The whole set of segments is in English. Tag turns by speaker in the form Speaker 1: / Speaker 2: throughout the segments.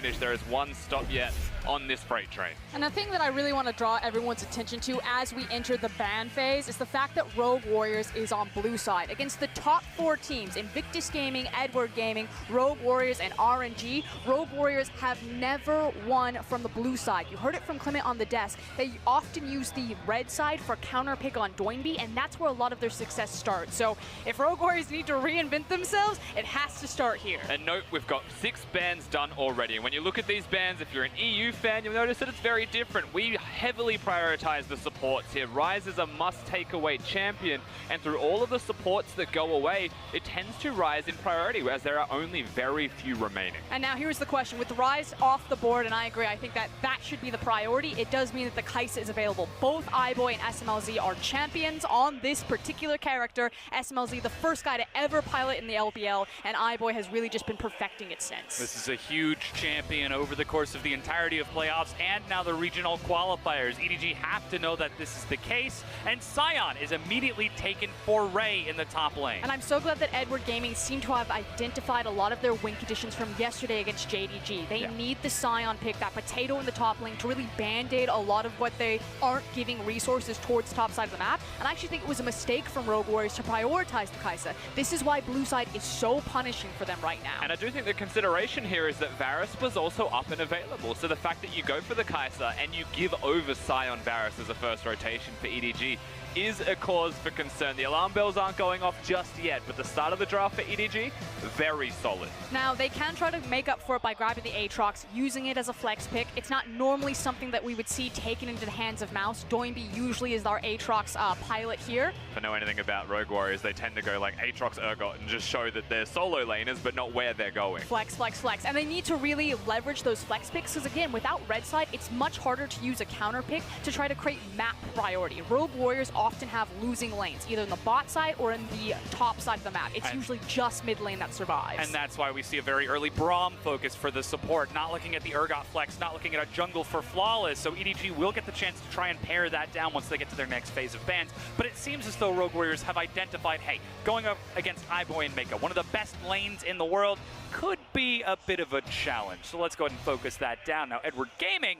Speaker 1: finish. There is one stop yet on this freight train.
Speaker 2: And the thing that I really want to draw everyone's attention to as we enter the ban phase is the fact that Rogue Warriors is on blue side. Against the top 4 teams, Invictus Gaming, Edward Gaming, Rogue Warriors, and RNG, Rogue Warriors have never won from the blue side. You heard it from Clement on the desk. They often use the red side for counter pick on Doinby, and that's where a lot of their success starts. So if Rogue Warriors need to reinvent themselves, it has to start here.
Speaker 1: And note, we've got 6 bans done already. And when you look at these bans, if you're an EU fan, you'll notice that it's very different. We heavily prioritize the supports here. Ryze is a must-take-away champion, and through all of the supports that go away, it tends to rise in priority, whereas there are only very few remaining.
Speaker 2: And now here's the question. With the Ryze off the board, and I agree, I think that that should be the priority, it does mean that the Kaisa is available. Both iBoy and SMLZ are champions on this particular character. SMLZ, the first guy to ever pilot in the LPL, and iBoy has really just been perfecting it since.
Speaker 3: This is a huge champion over the course of the entirety of playoffs and now the regional qualifiers. EDG have to know that this is the case, and Sion is immediately taken for Ray in the top lane.
Speaker 2: And I'm so glad that Edward Gaming seem to have identified a lot of their win conditions from yesterday against JDG. They need the Sion pick, that potato in the top lane, to really band-aid a lot of what they aren't giving resources towards the top side of the map. And I actually think it was a mistake from Rogue Warriors to prioritize the Kaisa. This is why blue side is so punishing for them right now.
Speaker 1: And I do think the consideration here is that Varus was also up and available. So the fact that you go for the Kaisa and you give over Sion Varus as a first rotation for EDG is a cause for concern. The alarm bells aren't going off just yet, but the start of the draft for EDG, very solid.
Speaker 2: Now, they can try to make up for it by grabbing the Aatrox, using it as a flex pick. It's not normally something that we would see taken into the hands of Mouse. Doinby usually is our Aatrox pilot here.
Speaker 1: If I know anything about Rogue Warriors, they tend to go like Aatrox, Urgot, and just show that they're solo laners, but not where they're going.
Speaker 2: Flex, flex, flex. And they need to really leverage those flex picks, because again, without red side, it's much harder to use a counter pick to try to create map priority. Rogue Warriors often have losing lanes, either in the bot side or in the top side of the map. It's usually just mid lane that survives.
Speaker 3: And that's why we see a very early Braum focus for the support, not looking at the Urgot flex, not looking at a jungle for Flawless, so EDG will get the chance to try and pare that down once they get to their next phase of bans. But it seems as though Rogue Warriors have identified, hey, going up against iBoy and Mako, one of the best lanes in the world, could be a bit of a challenge. So let's go ahead and focus that down. Now, Edward Gaming,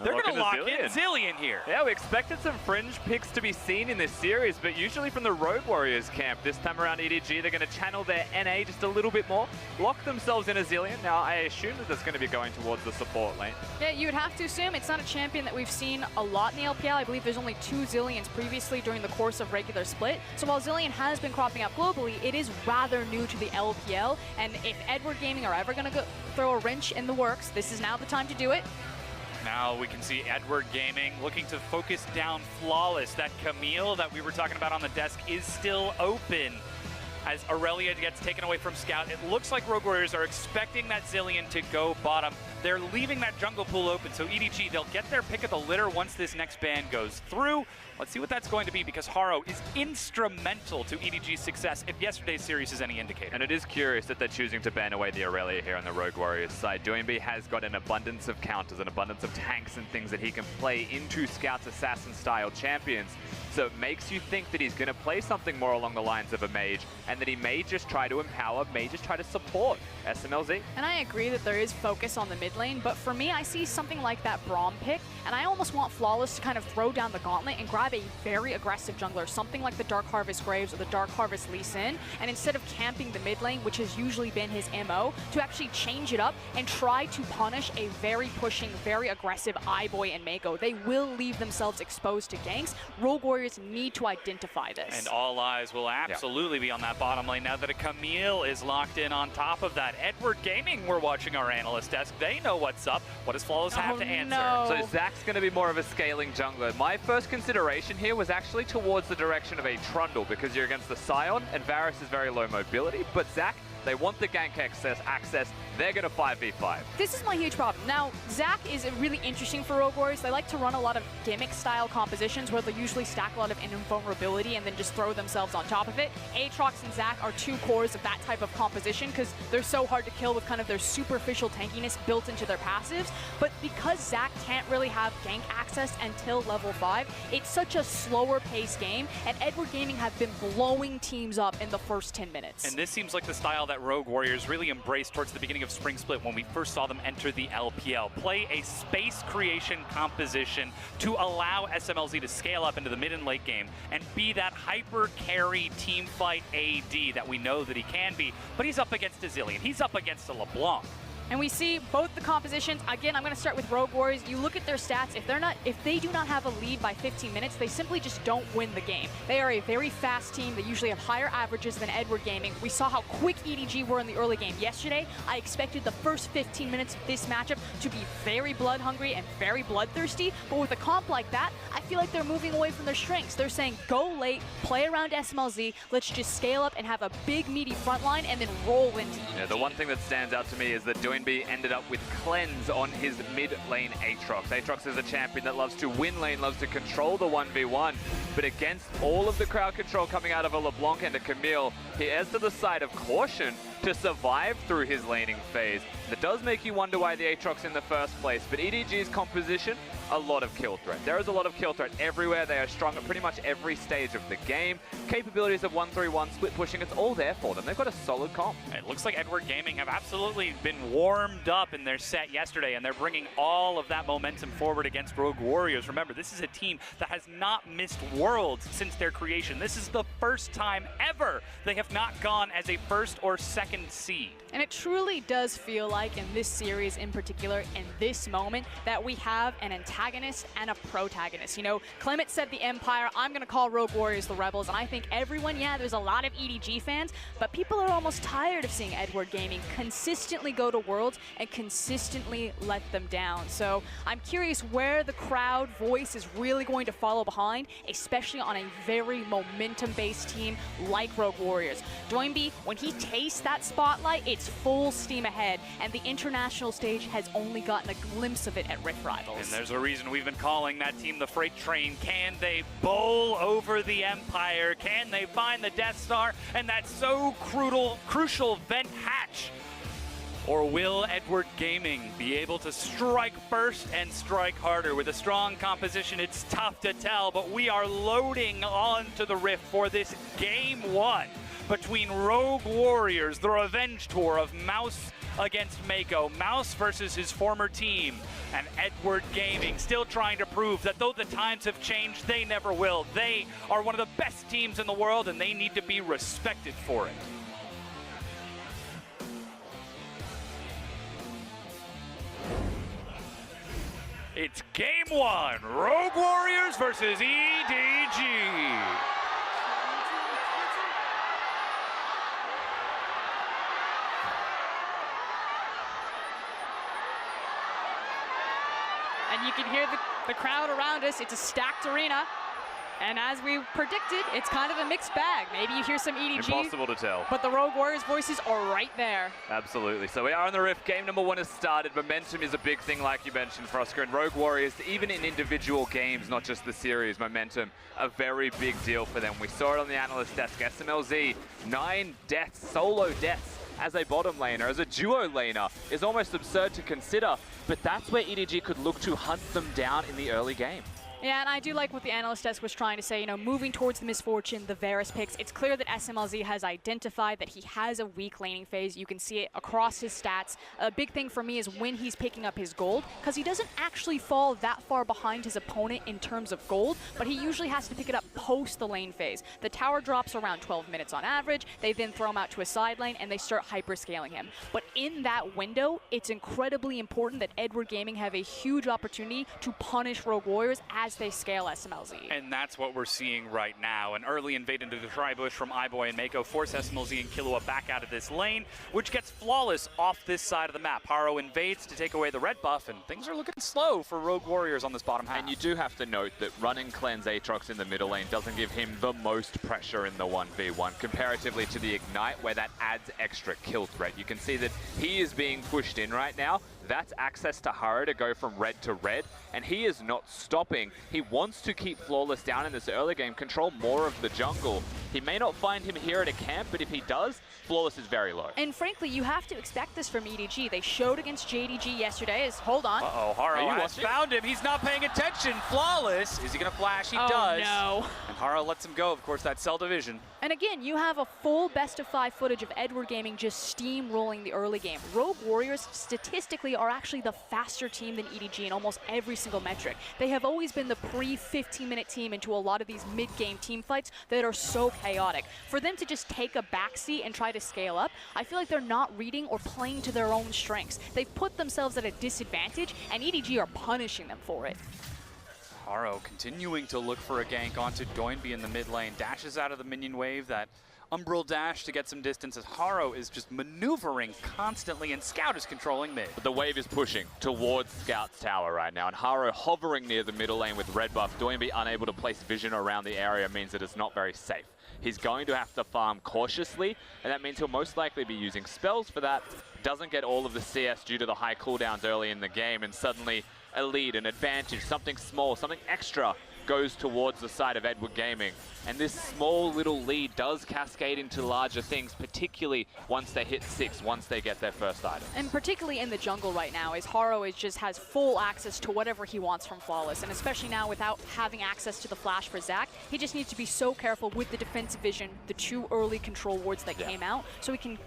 Speaker 3: they're going to lock in Zilean here.
Speaker 1: Yeah, we expected some fringe picks to be seen in this series, but usually from the Rogue Warriors camp. This time around, EDG, they're going to channel their NA just a little bit more, lock themselves in a Zilean. Now, I assume that that's going to be going towards the support lane.
Speaker 2: Yeah, you would have to assume. It's not a champion that we've seen a lot in the LPL. I believe there's only 2 Zileans previously during the course of regular split. So while Zilean has been cropping up globally, it is rather new to the LPL. And if Edward Gaming are ever going to throw a wrench in the works, this is now the time to do it.
Speaker 3: Now we can see Edward Gaming looking to focus down Flawless. That Camille that we were talking about on the desk is still open. As Aurelia gets taken away from Scout, it looks like Rogue Warriors are expecting that Zilean to go bottom. They're leaving that jungle pool open, so EDG, they'll get their pick of the litter once this next ban goes through. Let's see what that's going to be, because Haro is instrumental to EDG's success if yesterday's series is any indicator.
Speaker 1: And it is curious that they're choosing to ban away the Aurelia here on the Rogue Warriors side. Doinby has got an abundance of counters, an abundance of tanks and things that he can play into Scout's assassin-style champions. So it makes you think that he's going to play something more along the lines of a mage, and that he may just try to empower, may just try to support SMLZ.
Speaker 2: And I agree that there is focus on the mid lane, but for me, I see something like that Braum pick, and I almost want Flawless to kind of throw down the gauntlet and grab a very aggressive jungler, something like the Dark Harvest Graves or the Dark Harvest Lee Sin, and instead of camping the mid lane, which has usually been his MO, to actually change it up and try to punish a very pushing, very aggressive iBoy and Mako. They will leave themselves exposed to ganks. Rogue Warriors need to identify this.
Speaker 3: And all eyes will absolutely be on that bottom lane now that a Camille is locked in on top of that. Edward Gaming, we're watching our analyst desk. They know what's up. What does Flawless have to answer?
Speaker 2: No.
Speaker 1: So Zach's going to be more of a scaling jungler. My first consideration here was actually towards the direction of a Trundle, because you're against the Sion, and Varus is very low mobility, but Zach, they want the gank access. They're going to 5v5.
Speaker 2: This is my huge problem. Now, Zac is really interesting for Rogue Warriors. They like to run a lot of gimmick-style compositions where they usually stack a lot of invulnerability and then just throw themselves on top of it. Aatrox and Zac are 2 cores of that type of composition because they're so hard to kill with kind of their superficial tankiness built into their passives. But because Zac can't really have gank access until level 5, it's such a slower-paced game, and Edward Gaming have been blowing teams up in the first 10 minutes.
Speaker 3: And this seems like the style that Rogue Warriors really embraced towards the beginning of of Spring Split when we first saw them enter the LPL. Play a space creation composition to allow SMLZ to scale up into the mid and late game and be that hyper carry team fight AD that we know that he can be, but he's up against a Zillion. He's up against a LeBlanc.
Speaker 2: And we see both the compositions. Again, I'm going to start with Rogue Warriors. You look at their stats. If they do not have a lead by 15 minutes, they simply just don't win the game. They are a very fast team. They usually have higher averages than Edward Gaming. We saw how quick EDG were in the early game yesterday. I expected the first 15 minutes of this matchup to be very blood hungry and very bloodthirsty. But with a comp like that, I feel like they're moving away from their strengths. They're saying, go late, play around SMLZ, let's just scale up and have a big meaty front line and then roll into EDG.
Speaker 1: Yeah, the one thing that stands out to me is that Doinby ended up with Cleanse on his mid lane Aatrox. Aatrox is a champion that loves to win lane, loves to control the 1v1, but against all of the crowd control coming out of a LeBlanc and a Camille, he errs to the side of caution to survive through his laning phase. That does make you wonder why the Aatrox in the first place, but EDG's composition, a lot of kill threat. There is a lot of kill threat everywhere. They are strong at pretty much every stage of the game. Capabilities of 1-3-1, split pushing, it's all there for them. They've got a solid comp.
Speaker 3: It looks like Edward Gaming have absolutely been warmed up in their set yesterday, and they're bringing all of that momentum forward against Rogue Warriors. Remember, this is a team that has not missed Worlds since their creation. This is the first time ever they have not gone as a first or second seed.
Speaker 2: And it truly does feel like in this series in particular, in this moment, that we have an antagonist and a protagonist. You know, Clement said the Empire, I'm going to call Rogue Warriors the Rebels, and I think everyone, yeah, there's a lot of EDG fans, but people are almost tired of seeing Edward Gaming consistently go to Worlds and consistently let them down. So I'm curious where the crowd voice is really going to follow behind, especially on a very momentum-based team like Rogue Warriors. Doinby, when he tastes that spotlight, it's full steam ahead, and the international stage has only gotten a glimpse of it at Rift Rivals.
Speaker 3: And there's a reason we've been calling that team the Freight Train. Can they bowl over the Empire? Can they find the Death Star and that so crucial vent hatch? Or will Edward Gaming be able to strike first and strike harder? With a strong composition, it's tough to tell, but we are loading onto the Rift for this Game 1 between Rogue Warriors, the revenge tour of Mouse against Mako, Mouse versus his former team, and Edward Gaming still trying to prove that though the times have changed, they never will. They are one of the best teams in the world, and they need to be respected for it. It's Game 1, Rogue Warriors versus EDG.
Speaker 2: And you can hear the crowd around us. It's a stacked arena. And as we predicted, it's kind of a mixed bag. Maybe you hear some EDG.
Speaker 1: Impossible to tell.
Speaker 2: But the Rogue Warriors voices are right there.
Speaker 1: Absolutely. So we are on the Rift. Game number 1 has started. Momentum is a big thing, like you mentioned, Frosker. And Rogue Warriors, even in individual games, not just the series, momentum, a very big deal for them. We saw it on the analyst desk. SMLZ, 9 deaths, solo deaths, as a bottom laner, as a duo laner, is almost absurd to consider. But that's where EDG could look to hunt them down in the early game.
Speaker 2: Yeah, and I do like what the analyst desk was trying to say, you know, moving towards the Misfortune, the Varus picks. It's clear that SMLZ has identified that he has a weak laning phase. You can see it across his stats. A big thing for me is when he's picking up his gold, because he doesn't actually fall that far behind his opponent in terms of gold, but he usually has to pick it up post the lane phase. The tower drops around 12 minutes on average. They then throw him out to a side lane, and they start hyper-scaling him. But in that window, it's incredibly important that Edward Gaming have a huge opportunity to punish Rogue Warriors as they scale SMLZ.
Speaker 3: And that's what we're seeing right now. An early invade into the Tri-Bush from iBoy and Mako force SMLZ and Killua back out of this lane, which gets Flawless off this side of the map. Haro invades to take away the red buff, and things are looking slow for Rogue Warriors on this bottom half.
Speaker 1: And you do have to note that running Cleanse Aatrox in the middle lane doesn't give him the most pressure in the 1v1, comparatively to the Ignite, where that adds extra kill threat. You can see that he is being pushed in right now. that's access to Haro to go from red to red, and he is not stopping. He wants to keep Flawless down in this early game, control more of the jungle. He may not find him here at a camp, but if he does, Flawless is very low.
Speaker 2: And frankly, you have to expect this from EDG. They showed against JDG yesterday. Hold on.
Speaker 3: Uh-oh, Haro has found him. He's not paying attention. Flawless. Is he going to flash? He does.
Speaker 2: No.
Speaker 3: And Haro lets him go. Of course, that's cell division.
Speaker 2: And again, you have a full best-of-5 footage of Edward Gaming just steamrolling the early game. Rogue Warriors, statistically, are actually the faster team than EDG in almost every single metric. They have always been the pre-15-minute team into a lot of these mid-game team fights that are so chaotic. For them to just take a backseat and try to scale up, I feel like they're not reading or playing to their own strengths. They've put themselves at a disadvantage, and EDG are punishing them for it.
Speaker 3: Haro continuing to look for a gank onto Doinby in the mid lane. Dashes out of the minion wave, that Umbral dash to get some distance as Haro is just maneuvering constantly, and Scout is controlling mid.
Speaker 1: But the wave is pushing towards Scout's tower right now, and Haro hovering near the middle lane with red buff. Doinby unable to place vision around the area means that it's not very safe. He's going to have to farm cautiously, and that means he'll most likely be using spells for that. Doesn't get all of the CS due to the high cooldowns early in the game, and suddenly a lead, an advantage, something small, something extra goes towards the side of Edward Gaming. And this small little lead does cascade into larger things, particularly once they hit 6, once they get their first item.
Speaker 2: And particularly in the jungle right now, is Haro just has full access to whatever he wants from Flawless. And especially now without having access to the flash for Zac, he just needs to be so careful with the defensive vision, the 2 early control wards that came out, so he can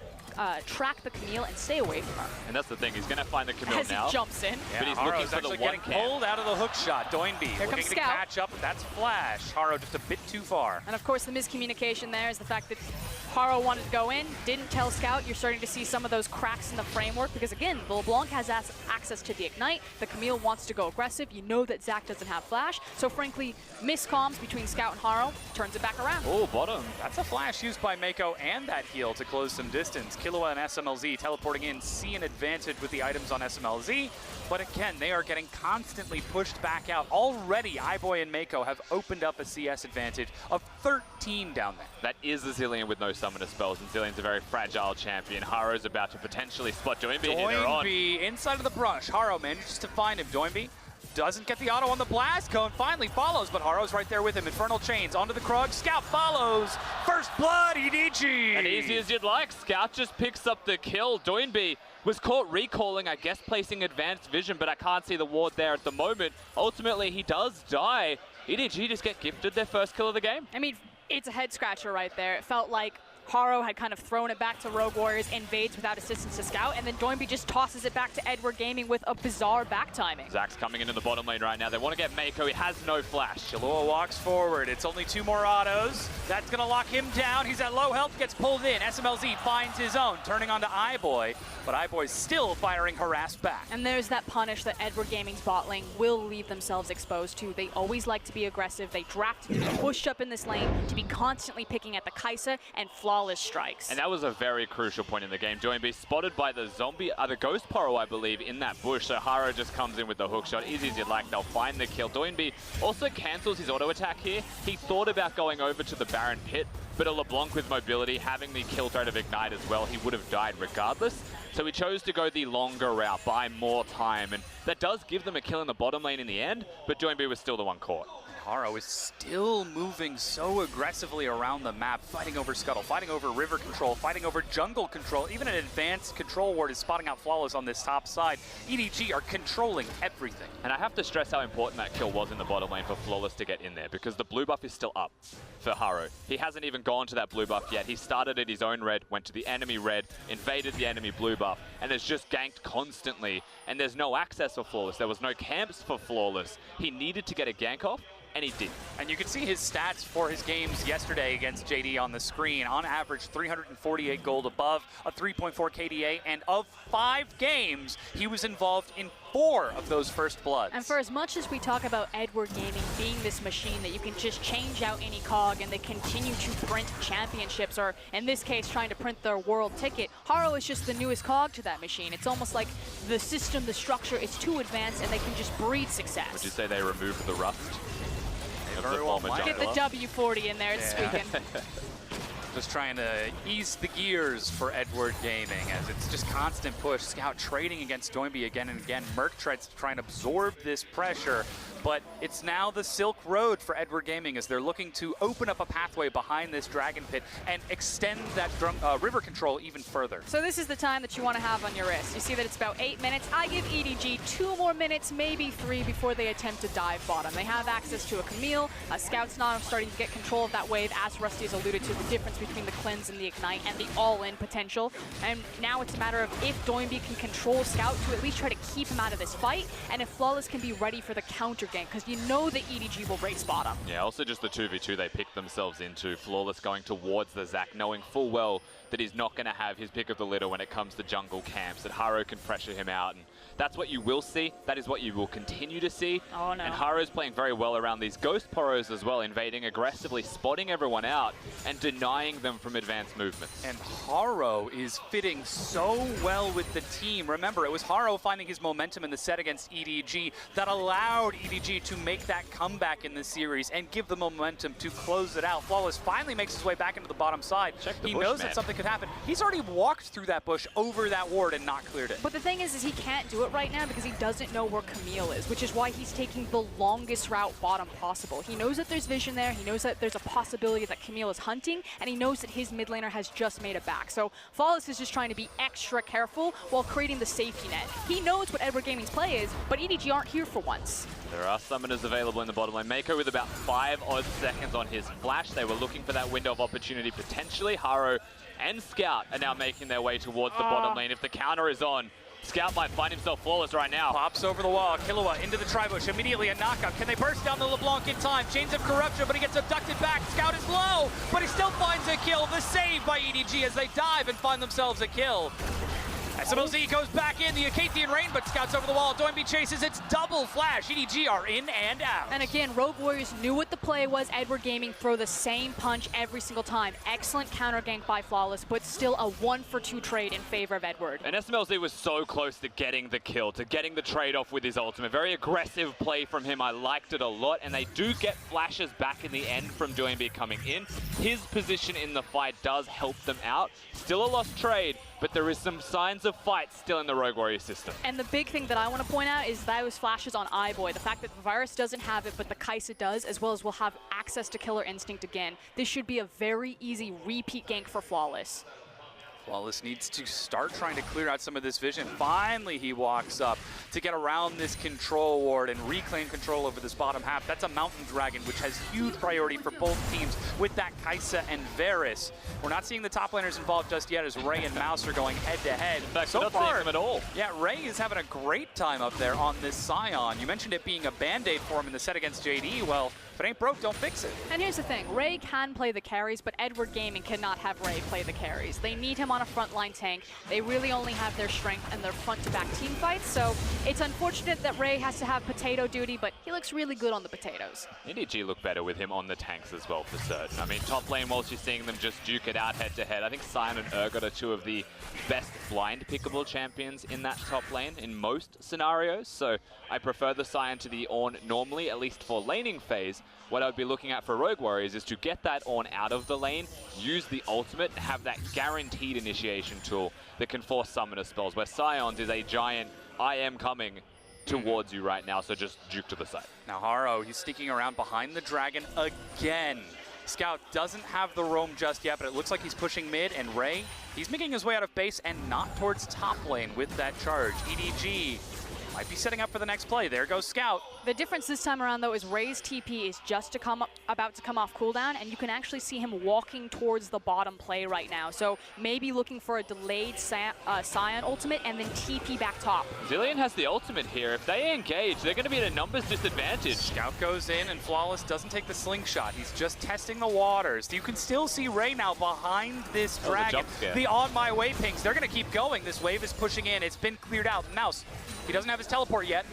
Speaker 2: track the Camille and stay away from her.
Speaker 1: And that's the thing, he's going to find the Camille
Speaker 2: as
Speaker 1: now.
Speaker 2: He jumps in.
Speaker 3: Yeah,
Speaker 1: but he's
Speaker 3: Haro's
Speaker 1: looking for the one
Speaker 3: getting pulled out of the hook shot. Doinby looking to catch up. That's Flash. Haro just a bit too far.
Speaker 2: And of course, the miscommunication there is the fact that Haro wanted to go in, didn't tell Scout. You're starting to see some of those cracks in the framework because, again, the LeBlanc has access to the Ignite. The Camille wants to go aggressive. You know that Zac doesn't have Flash. So, frankly, miscomms between Scout and Haro turns it back around.
Speaker 1: Oh, bottom.
Speaker 3: That's a flash used by Mako and that heal to close some distance. Killua and SMLZ teleporting in, see an advantage with the items on SMLZ. But again, they are getting constantly pushed back out. Already, iBoy and Mako have opened up a CS advantage of 13 down there.
Speaker 1: That is the Zilean with no summoner spells, and Zilean's a very fragile champion. Haro's about to potentially spot Doinby.
Speaker 3: Doinby inside of the brush. Haro manages to find him. Doinby doesn't get the auto on the blast cone, finally follows, but Haro's right there with him. Infernal Chains onto the Krug. Scout follows. First blood, EDG.
Speaker 1: And easy as you'd like. Scout just picks up the kill. Doinby was caught recalling, I guess placing advanced vision, but I can't see the ward there at the moment. Ultimately, he does die. EDG just get gifted their first kill of the game.
Speaker 2: I mean, it's a head scratcher right there. It felt like Haro had kind of thrown it back to Rogue Warriors, invades without assistance to Scout, and then Doinby just tosses it back to Edward Gaming with a bizarre back timing.
Speaker 1: Zac's coming into the bottom lane right now. They want to get Mako. He has no flash.
Speaker 3: Killua walks forward. It's only 2 more autos. That's going to lock him down. He's at low health, gets pulled in. SMLZ finds his own, turning onto iBoy, but iBoy's still firing harassed back.
Speaker 2: And there's that punish that Edward Gaming's bot lane will leave themselves exposed to. They always like to be aggressive. They drafted to be pushed up in this lane, to be constantly picking at the Kai'Sa and flawless strikes.
Speaker 1: And that was a very crucial point in the game. Doinby spotted by the zombie, the Ghost Poro, I believe, in that bush. So Haro just comes in with the hook shot. Easy as you'd like, they'll find the kill. Doinby also cancels his auto attack here. He thought about going over to the Baron Pit, but a LeBlanc with mobility, having the kill threat of Ignite as well, he would have died regardless. So he chose to go the longer route, buy more time, and that does give them a kill in the bottom lane in the end, but Doinby was still the one caught.
Speaker 3: Haro is still moving so aggressively around the map, fighting over Scuttle, fighting over river control, fighting over jungle control. Even an advanced control ward is spotting out Flawless on this top side. EDG are controlling everything.
Speaker 1: And I have to stress how important that kill was in the bottom lane for Flawless to get in there, because the blue buff is still up for Haro. He hasn't even gone to that blue buff yet. He started at his own red, went to the enemy red, invaded the enemy blue buff, and has just ganked constantly. And there's no access for Flawless. There was no camps for Flawless. He needed to get a gank off, and he did.
Speaker 3: And you can see his stats for his games yesterday against JD on the screen. On average, 348 gold above, a 3.4 KDA, and of 5 games, he was involved in 4 of those first bloods.
Speaker 2: And for as much as we talk about Edward Gaming being this machine that you can just change out any cog and they continue to print championships, or in this case, trying to print their world ticket, Haro is just the newest cog to that machine. It's almost like the system, the structure is too advanced and they can just breed success.
Speaker 1: Would you say they removed the rust?
Speaker 3: Very well might.
Speaker 2: Get the W40 in there, it's squeaking.
Speaker 3: Just trying to ease the gears for Edward Gaming as it's just constant push. Scout trading against Doinby again and again. Merc tries to try and absorb this pressure, but it's now the Silk Road for Edward Gaming as they're looking to open up a pathway behind this Dragon Pit and extend that river control even further.
Speaker 2: So this is the time that you want to have on your wrist. You see that it's about 8 minutes. I give EDG 2 more minutes, maybe 3, before they attempt to dive bottom. They have access to a Camille. Scout's now starting to get control of that wave, as Rusty has alluded to, the difference between the cleanse and the ignite and the all-in potential. And now it's a matter of if Doinby can control Scout to at least try to keep him out of this fight, and if Flawless can be ready for the counter gank, because you know that EDG will race bottom.
Speaker 1: Yeah, also just the 2v2 they picked themselves into. Flawless going towards the Zac, knowing full well that he's not going to have his pick of the litter when it comes to jungle camps, that Haro can pressure him out, and that's what you will see. That is what you will continue to see.
Speaker 2: Oh, no.
Speaker 1: And Haro's playing very well around these Ghost Poros as well, invading aggressively, spotting everyone out, and denying them from advanced movements.
Speaker 3: And Haro is fitting so well with the team. Remember, it was Haro finding his momentum in the set against EDG that allowed EDG to make that comeback in the series and give the momentum to close it out. Flawless finally makes his way back into the bottom side. He knows that something could happen. He's already walked through that bush over that ward and not cleared it.
Speaker 2: But the thing is he can't do it right now because he doesn't know where Camille is, which is why he's taking the longest route bottom possible. He knows that there's vision there, he knows that there's a possibility that Camille is hunting, and he knows that his mid laner has just made it back. So Flawless is just trying to be extra careful while creating the safety net. He knows what Edward Gaming's play is, but EDG aren't here for once.
Speaker 1: There are summoners available in the bottom lane. Mako with about 5 odd seconds on his flash. They were looking for that window of opportunity potentially. Haro and Scout are now making their way towards the bottom lane. If the counter is on, Scout might find himself Flawless right now.
Speaker 3: Pops over the wall, Killua into the tri-bush, immediately a knockup. Can they burst down the LeBlanc in time? Chains of Corruption, but he gets abducted back. Scout is low, but he still finds a kill. The save by EDG as they dive and find themselves a kill. SMLZ goes back in, the Acathian Rain, but Scout's over the wall. Doinby chases, it's double flash. EDG are in and out.
Speaker 2: And again, Rogue Warriors knew what the play was. Edward Gaming throw the same punch every single time. Excellent counter gank by Flawless, but still a 1-for-2 trade in favor of Edward.
Speaker 1: And SMLZ was so close to getting the kill, to getting the trade-off with his ultimate. Very aggressive play from him. I liked it a lot, and they do get flashes back in the end from Doinby coming in. His position in the fight does help them out. Still a lost trade, but there is some signs of fight still in the Rogue Warrior system.
Speaker 2: And the big thing that I want to point out is those flashes on iBoy. The fact that the Virus doesn't have it, but the Kai'Sa does, as well as will have access to Killer Instinct again. This should be a very easy repeat gank for Flawless.
Speaker 3: Flawless needs to start trying to clear out some of this vision. Finally, he walks up to get around this control ward and reclaim control over this bottom half. That's a Mountain Dragon, which has huge priority for both teams with that Kai'Sa and Varus. We're not seeing the top laners involved just yet as Ray and Mouse are going head-to-head.
Speaker 1: In fact,
Speaker 3: so
Speaker 1: not
Speaker 3: far,
Speaker 1: seeing them at all.
Speaker 3: Yeah, Ray is having a great time up there on this Scion. You mentioned it being a Band-Aid for him in the set against JD. Well, if it ain't broke, don't fix it.
Speaker 2: And here's the thing, Ray can play the carries, but Edward Gaming cannot have Ray play the carries. They need him on a frontline tank. They really only have their strength and their front-to-back team fights, so it's unfortunate that Ray has to have potato duty, but he looks really good on the potatoes.
Speaker 1: EDG look better with him on the tanks as well, for certain. I mean, top lane, whilst you're seeing them just duke it out head-to-head, I think Sion and Urgot are two of the best blind pickable champions in that top lane in most scenarios, so I prefer the Sion to the Ornn normally, at least for laning phase. What I would be looking at for Rogue Warriors is to get that Ornn out of the lane, use the ultimate, have that guaranteed initiation tool that can force summoner spells, where Sion's is a giant, I am coming towards you right now, so just juke to the side.
Speaker 3: Now Haro, he's sneaking around behind the dragon again. Scout doesn't have the roam just yet, but it looks like he's pushing mid, and Ray, he's making his way out of base and not towards top lane with that charge. EDG might be setting up for the next play. There goes Scout.
Speaker 2: The difference this time around, though, is Ray's TP is just about to come off cooldown, and you can actually see him walking towards the bottom play right now. So maybe looking for a delayed Sion ultimate and then TP back top.
Speaker 1: Zilean has the ultimate here. If they engage, they're going to be at a numbers disadvantage.
Speaker 3: Scout goes in, and Flawless doesn't take the slingshot. He's just testing the waters. You can still see Ray now behind this dragon. The on my way pings. They're going to keep going. This wave is pushing in. It's been cleared out. Mouse, he doesn't have his teleport yet.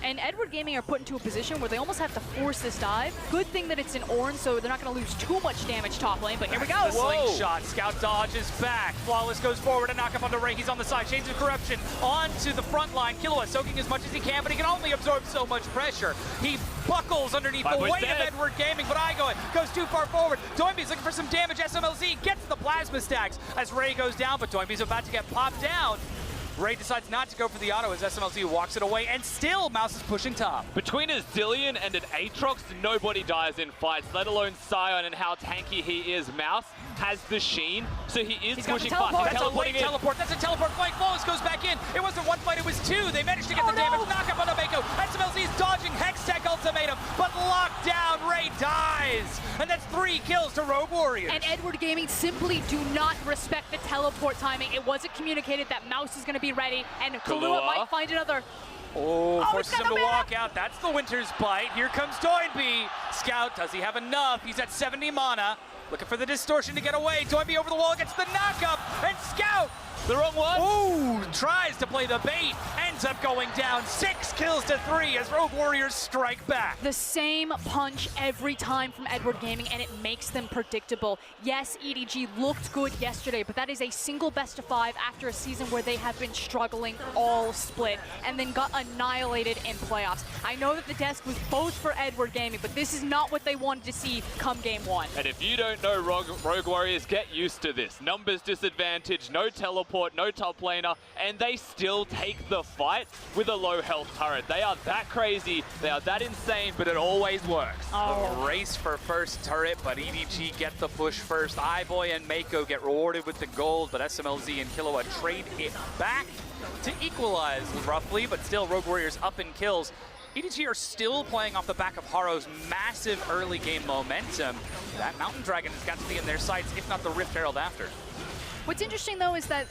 Speaker 2: And Edward Gaming are put into a position where they almost have to force this dive. Good thing that it's an Ornn, so they're not going to lose too much damage top lane, but here we go.
Speaker 3: The slingshot. Scout dodges back. Flawless goes forward and knock up onto Ray. He's on the side. Shades of Corruption onto the front line. Killua soaking as much as he can, but he can only absorb so much pressure. He buckles underneath the weight of Edward Gaming, but Igo goes too far forward. Doinby's looking for some damage. SMLZ gets the plasma stacks as Ray goes down, but Doinby's about to get popped down. Ray decides not to go for the auto as SMLZ walks it away, and still Mouse is pushing top.
Speaker 1: Between a Zillion and an Aatrox, nobody dies in fights, let alone Sion and how tanky he is. Mouse has the Sheen, so he is pushing fast.
Speaker 3: That's a late teleport. That's a teleport. Flank Flawless goes back in. It wasn't one fight, it was two. They managed to get the damage. Knock up on the Mako. SMLZ is dodging Hextech ultimatum, but locked down. Ray dies. And that's 3 kills to Rogue Warriors.
Speaker 2: And Edward Gaming simply do not respect the teleport timing. It wasn't communicated that Mouse is going to be ready, and Kahlua might find another.
Speaker 3: Forces him to walk out. That's the Winter's Bite. Here comes Doinby. Scout, does he have enough? He's at 70 mana. Looking for the distortion to get away. Doinby over the wall gets the knockup, and Scout, the wrong one. Ooh, tries to play the bait, ends up going down. 6 kills to 3 as Rogue Warriors strike back.
Speaker 2: The same punch every time from Edward Gaming, and it makes them predictable. Yes, EDG looked good yesterday, but that is a single best of 5 after a season where they have been struggling all split and then got annihilated in playoffs. I know that the desk was both for Edward Gaming, but this is not what they wanted to see come game 1.
Speaker 1: And if you don't know Rogue Warriors, get used to this. Numbers disadvantage, no teleport, no top laner, and they still take the fight with a low health turret. They are that crazy, they are that insane, but it always works.
Speaker 3: A race for first turret, but EDG get the push first. iBoy and Mako get rewarded with the gold, but SMLZ and Killua trade it back to equalize roughly, but still Rogue Warriors up in kills. EDG are still playing off the back of Haro's massive early game momentum. That Mountain Dragon has got to be in their sights, if not the Rift Herald after.
Speaker 2: What's interesting though is that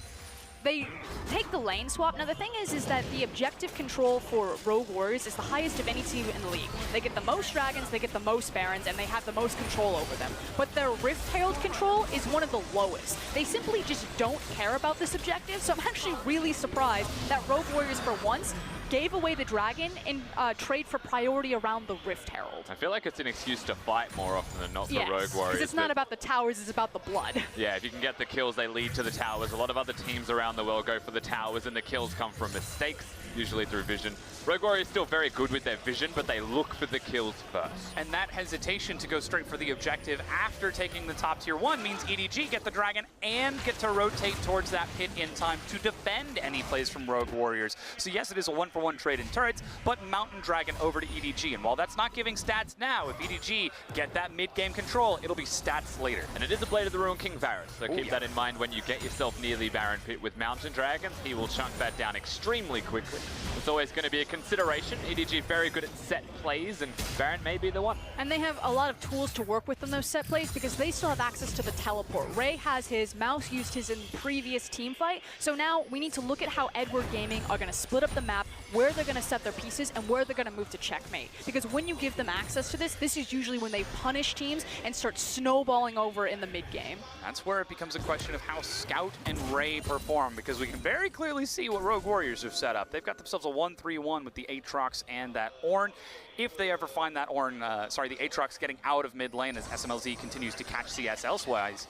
Speaker 2: they take the lane swap. Now the thing is that the objective control for Rogue Warriors is the highest of any team in the league. They get the most dragons, they get the most barons, and they have the most control over them. But their Rift Herald control is one of the lowest. They simply just don't care about this objective, so I'm actually really surprised that Rogue Warriors for once gave away the dragon in trade for priority around the Rift Herald.
Speaker 1: I feel like it's an excuse to fight more often than not for Rogue Warriors.
Speaker 2: Because it's not about the towers, it's about the blood.
Speaker 1: Yeah, if you can get the kills, they lead to the towers. A lot of other teams around the world go for the towers, and the kills come from mistakes, usually through vision. Rogue Warriors still very good with their vision, but they look for the kills first.
Speaker 3: And that hesitation to go straight for the objective after taking the top tier 1 means EDG get the dragon and get to rotate towards that pit in time to defend any plays from Rogue Warriors. So yes, it is a 1-for-1 trade in turrets, but Mountain Dragon over to EDG. And while that's not giving stats now, if EDG get that mid-game control, it'll be stats later.
Speaker 1: And it is a Blade of the Ruined King Varus, so keep that in mind when you get yourself near the Baron pit with Mountain Dragons. He will chunk that down extremely quickly. It's always going to be a consideration. EDG very good at set plays, and Baron may be the one.
Speaker 2: And they have a lot of tools to work with in those set plays because they still have access to the teleport. Ray has his, Mouse used his in the previous team fight. So now we need to look at how Edward Gaming are going to split up the map, where they're going to set their pieces, and where they're going to move to checkmate. Because when you give them access to this is usually when they punish teams and start snowballing over in the mid-game.
Speaker 3: That's where it becomes a question of how Scout and Ray perform, because we can very clearly see what Rogue Warriors have set up. They've got themselves a 1-3-1 with the Aatrox and that Ornn. If they ever find that Ornn, the Aatrox getting out of mid lane as SMLZ continues to catch CS elsewise.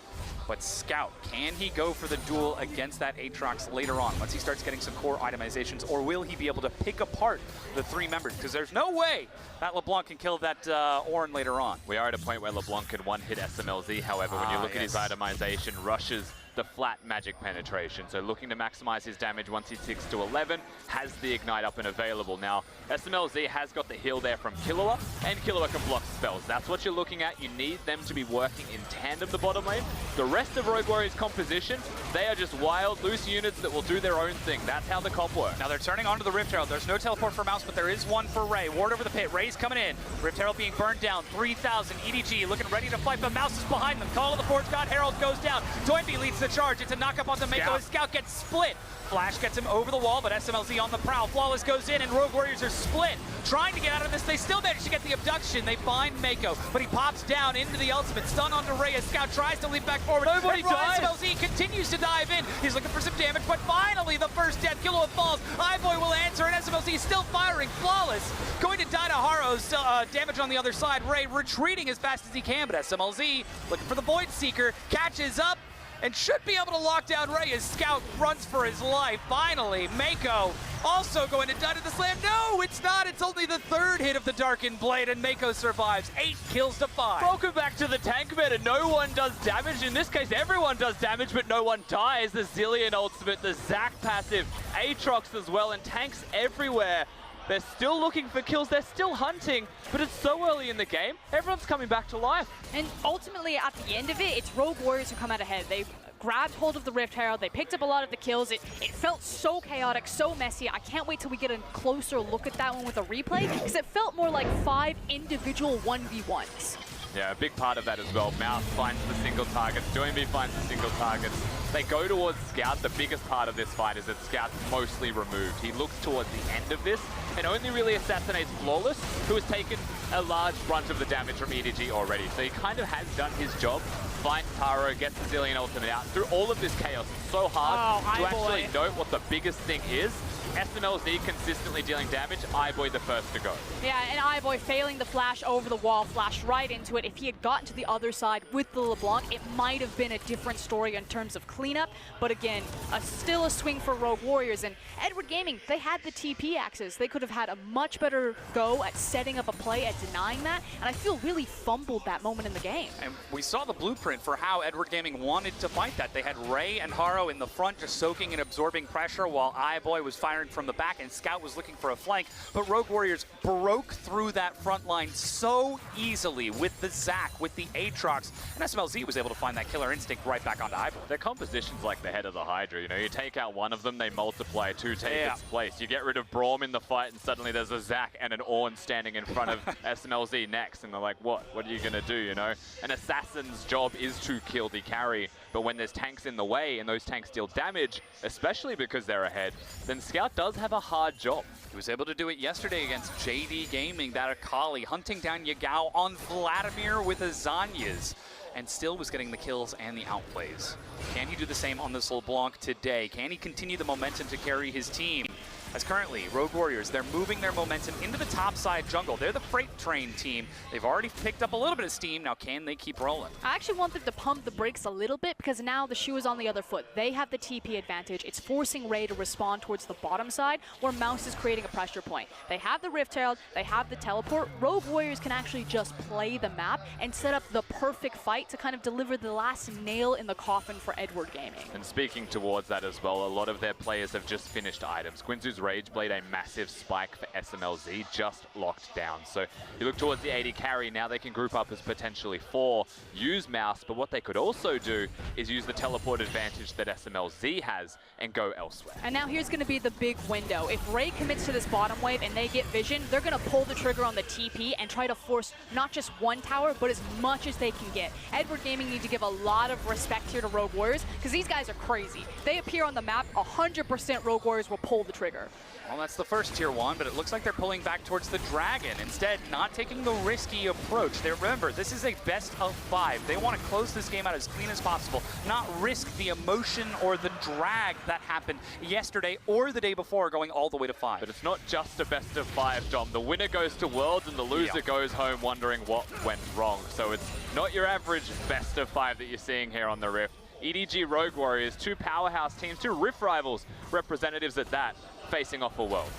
Speaker 3: But Scout, can he go for the duel against that Aatrox later on once he starts getting some core itemizations, or will he be able to pick apart the 3 members? Because there's no way that LeBlanc can kill that Ornn later on.
Speaker 1: We are at a point where LeBlanc can one-hit SMLZ, however, when you look at his itemization, rushes the flat magic penetration. So looking to maximize his damage once he ticks to 11, has the ignite up and available. Now, SMLZ has got the heal there from Killua, and Killua can block spells. That's what you're looking at. You need them to be working in tandem the bottom lane. The rest of Rogue Warriors' composition, they are just wild, loose units that will do their own thing. That's how the comp works.
Speaker 3: Now they're turning onto the Rift Herald. There's no teleport for Mouse, but there is one for Ray. Ward over the pit. Ray's coming in. Rift Herald being burned down. 3,000. EDG looking ready to fight, but Mouse is behind them. Call of the Forge God Herald goes down. Doinby leads the the charge. It's a knock-up onto Mako. His Scout gets split. Flash gets him over the wall, but SMLZ on the prowl. Flawless goes in, and Rogue Warriors are split. Trying to get out of this, they still manage to get the abduction. They find Mako, but he pops down into the ultimate. Stun onto Reyes. Scout tries to leap back forward.
Speaker 4: Nobody dies.
Speaker 3: SMLZ continues to dive in. He's looking for some damage, but finally the first death. Killua falls. iBoy will answer, and SMLZ still firing. Flawless going to die to Haro's damage on the other side. Ray retreating as fast as he can, but SMLZ looking for the Void Seeker, catches up, and should be able to lock down Ray as Scout runs for his life. Finally, Mako also going to die to the slam. No, it's not. It's only the third hit of the Darkened Blade, and Mako survives. 8 kills to 5.
Speaker 4: Welcome back to the tank meta. No one does damage. In this case, everyone does damage, but no one dies. The Zillion ultimate, the Zac passive, Aatrox as well, and tanks everywhere. They're still looking for kills, they're still hunting, but it's so early in the game, everyone's coming back to life.
Speaker 2: And ultimately, at the end of it, it's Rogue Warriors who come out ahead. They grabbed hold of the Rift Herald, they picked up a lot of the kills. It felt so chaotic, so messy. I can't wait till we get a closer look at that one with a replay, because it felt more like 5 individual 1v1s.
Speaker 1: Yeah, a big part of that as well. Mouse finds the single targets, Doinby finds the single targets. They go towards Scout. The biggest part of this fight is that Scout's mostly removed. He looks towards the end of this and only really assassinates Flawless, who has taken a large brunt of the damage from EDG already. So he kind of has done his job. Finds Taro, gets the Zillion ultimate out. Through all of this chaos, it's so hard to actually note what the biggest thing is. SMLZ consistently dealing damage, iBoy the first to go.
Speaker 2: Yeah, and iBoy failing the flash over the wall, flash right into it. If he had gotten to the other side with the LeBlanc, it might have been a different story in terms of cleanup. But again, still a swing for Rogue Warriors. And Edward Gaming, they had the TP access. They could have had a much better go at setting up a play, at denying that. And I feel really fumbled that moment in the game.
Speaker 3: And we saw the blueprint for how Edward Gaming wanted to fight that. They had Ray and Haro in the front just soaking and absorbing pressure while iBoy was firing from the back and Scout was looking for a flank. But Rogue Warriors broke through that front line so easily with the Zac, with the Aatrox, and SMLZ was able to find that killer instinct right back onto iBoy.
Speaker 1: Their composition's like the head of the Hydra, you know, you take out one of them, they multiply, 2 take its place. You get rid of Braum in the fight and suddenly there's a Zac and an Ornn standing in front of SMLZ next, and they're like, what are you gonna do, you know? An assassin's job is to kill the carry, but when there's tanks in the way and those tanks deal damage, especially because they're ahead, then Scout does have a hard job.
Speaker 3: He was able to do it yesterday against JD Gaming, that Akali, hunting down Yagao on Vladimir with Azanias, and still was getting the kills and the outplays. Can he do the same on this LeBlanc today? Can he continue the momentum to carry his team? As currently, Rogue Warriors, they're moving their momentum into the top side jungle. They're the freight train team. They've already picked up a little bit of steam. Now, can they keep rolling?
Speaker 2: I actually want them to pump the brakes a little bit because now the shoe is on the other foot. They have the TP advantage. It's forcing Ray to respond towards the bottom side where Mouse is creating a pressure point. They have the Rift Herald. They have the teleport. Rogue Warriors can actually just play the map and set up the perfect fight to kind of deliver the last nail in the coffin for Edward Gaming.
Speaker 1: And speaking towards that as well, a lot of their players have just finished items. Quinzu's Rageblade, a massive spike for SMLZ, just locked down. So you look towards the AD carry, now they can group up as potentially 4, use Mouse, but what they could also do is use the teleport advantage that SMLZ has and go elsewhere.
Speaker 2: And now here's going to be the big window. If Ray commits to this bottom wave and they get vision, they're going to pull the trigger on the TP and try to force not just one tower, but as much as they can get. Edward Gaming need to give a lot of respect here to Rogue Warriors because these guys are crazy. They appear on the map, 100% Rogue Warriors will pull the trigger.
Speaker 3: Well, that's the first tier 1, but it looks like they're pulling back towards the Dragon. Instead, not taking the risky approach. Remember, this is a best of 5. They want to close this game out as clean as possible, not risk the emotion or the drag that happened yesterday or the day before going all the way to 5.
Speaker 1: But it's not just a best of 5, Dom. The winner goes to Worlds and the loser goes home wondering what went wrong. So it's not your average best of 5 that you're seeing here on the Rift. EDG Rogue Warriors, 2 powerhouse teams, 2 Rift rivals, representatives at that, facing off for Worlds.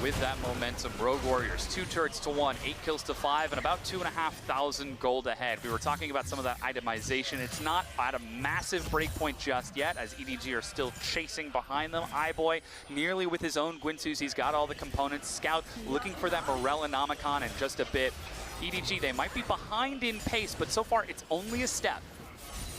Speaker 3: With that momentum, Rogue Warriors, 2 turrets to 1, 8 kills to 5, and about 2,500 gold ahead. We were talking about some of that itemization. It's not at a massive breakpoint just yet, as EDG are still chasing behind them. iBoy nearly with his own Gwinsus. He's got all the components. Scout looking for that Morellonomicon in just a bit. EDG, they might be behind in pace, but so far it's only a step.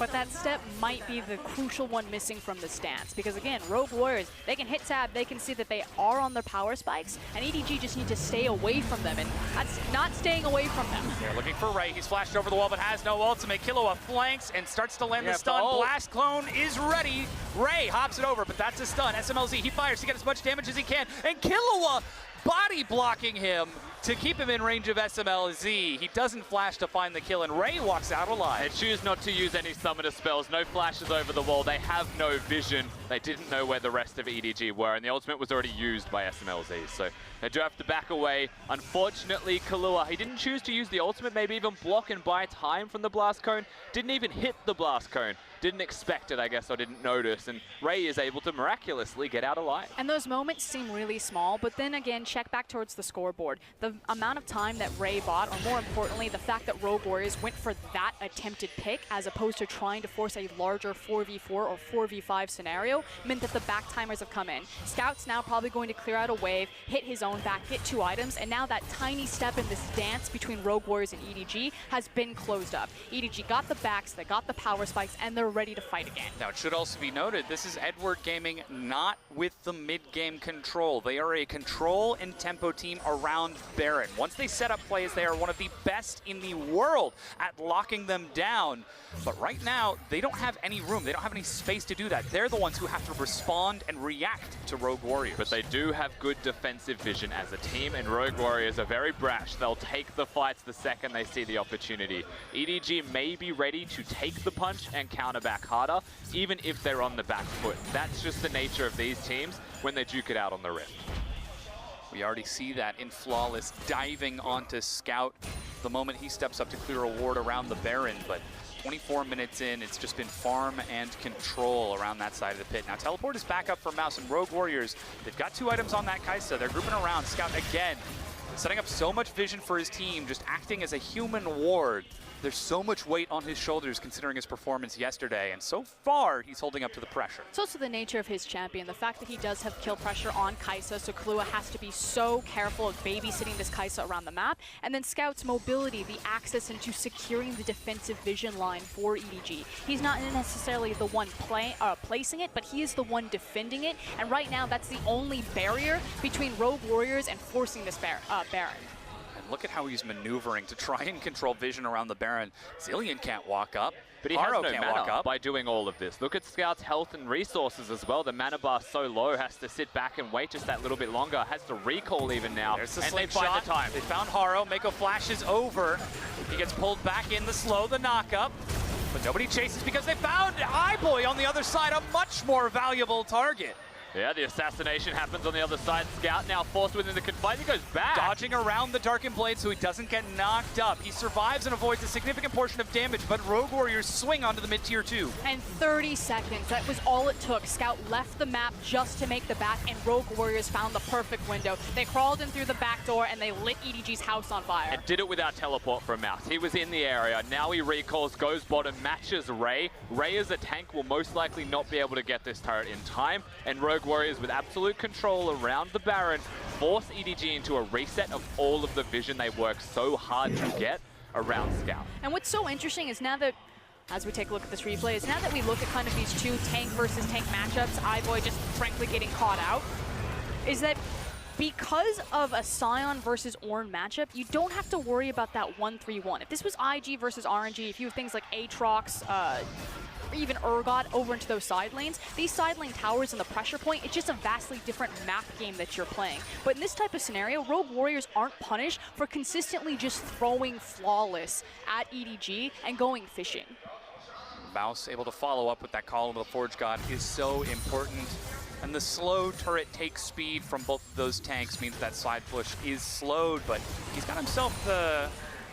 Speaker 2: But that step might be the crucial one missing from the stance. Because again, Rogue Warriors, they can hit tab, they can see that they are on their power spikes, and EDG just need to stay away from them, and that's not staying away from them.
Speaker 3: They're looking for Ray. He's flashed over the wall, but has no ultimate. Killua flanks and starts to land the stun. Blast Clone is ready. Ray hops it over, but that's a stun. SMLZ, he fires to get as much damage as he can, and Killua body blocking him to keep him in range of SMLZ. He doesn't flash to find the kill, and Ray walks out alive.
Speaker 1: They choose not to use any summoner spells, no flashes over the wall. They have no vision. They didn't know where the rest of EDG were, and the ultimate was already used by SMLZ. So they do have to back away. Unfortunately, Killua, he didn't choose to use the ultimate, maybe even block and buy time from the blast cone. Didn't even hit the blast cone. Didn't expect it, I guess, or didn't notice. And Ray is able to miraculously get out alive.
Speaker 2: And those moments seem really small, but then again, check back towards the scoreboard. The amount of time that Ray bought, or more importantly, the fact that Rogue Warriors went for that attempted pick as opposed to trying to force a larger 4v4 or 4v5 scenario, meant that the back timers have come in. Scout's now probably going to clear out a wave, hit his own back, get 2 items, and now that tiny step in this dance between Rogue Warriors and EDG has been closed up. EDG got the backs, they got the power spikes, and they're ready to fight again.
Speaker 3: Now, it should also be noted, this is Edward Gaming not with the mid-game control. They are a control and tempo team around Baron. Once they set up plays, they are one of the best in the world at locking them down. But right now, they don't have any room. They don't have any space to do that. They're the ones who have to respond and react to Rogue Warriors.
Speaker 1: But they do have good defensive vision as a team, and Rogue Warriors are very brash. They'll take the fights the second they see the opportunity. EDG may be ready to take the punch and counter back harder, even if they're on the back foot. That's just the nature of these teams when they duke it out on the Rift.
Speaker 3: We already see that in Flawless diving onto Scout the moment he steps up to clear a ward around the Baron, but 24 minutes in, it's just been farm and control around that side of the pit. Now, Teleport is back up for Mouse, and Rogue Warriors, they've got 2 items on that Kai'Sa. They're grouping around. Scout again, setting up so much vision for his team, just acting as a human ward. There's so much weight on his shoulders considering his performance yesterday, and so far, he's holding up to the pressure.
Speaker 2: It's also the nature of his champion, the fact that he does have kill pressure on Kai'Sa, so Killua has to be so careful of babysitting this Kai'Sa around the map, and then Scout's mobility, the access into securing the defensive vision line for EDG. He's not necessarily the one placing it, but he is the one defending it, and right now, that's the only barrier between Rogue Warriors and forcing this Baron.
Speaker 3: Look at how he's maneuvering to try and control vision around the Baron. Zillion can't walk up.
Speaker 1: But he has no mana by doing all of this. Look at Scout's health and resources as well. The mana bar so low, has to sit back and wait just that little bit longer. Has to recall even now.
Speaker 3: There's the
Speaker 1: and
Speaker 3: slip
Speaker 1: they find
Speaker 3: shot.
Speaker 1: the time.
Speaker 3: They found Haro. Mako flashes over. He gets pulled back in the slow, the knockup. But nobody chases because they found iBoy on the other side, a much more valuable target.
Speaker 1: Yeah, the assassination happens on the other side. Scout now forced within the confine. He goes back.
Speaker 3: Dodging around the Darkened Blade so he doesn't get knocked up. He survives and avoids a significant portion of damage, but Rogue Warriors swing onto the mid-tier 2.
Speaker 2: And 30 seconds, that was all it took. Scout left the map just to make the back, and Rogue Warriors found the perfect window. They crawled in through the back door, and they lit EDG's house on fire.
Speaker 1: And did it without teleport from Mouse. He was in the area. Now he recalls, goes bottom, matches Ray. Ray as a tank will most likely not be able to get this turret in time, and Rogue Warriors with absolute control around the Baron force EDG into a reset of all of the vision they worked so hard to get around Scout.
Speaker 2: And what's so interesting is now that, as we take a look at this replay, is now that we look at kind of these 2 tank versus tank matchups, iBoy just frankly getting caught out, is that because of a Sion versus Ornn matchup, you don't have to worry about that 1-3-1. If this was IG versus RNG, if you have things like Aatrox, or even Urgot over into those side lanes, these side lane towers and the pressure point, it's just a vastly different map game that you're playing. But in this type of scenario, Rogue Warriors aren't punished for consistently just throwing Flawless at EDG and going fishing.
Speaker 3: Mouse able to follow up with that call of the Forge God is so important. And the slow turret takes speed from both of those tanks, means that side push is slowed, but he's got himself the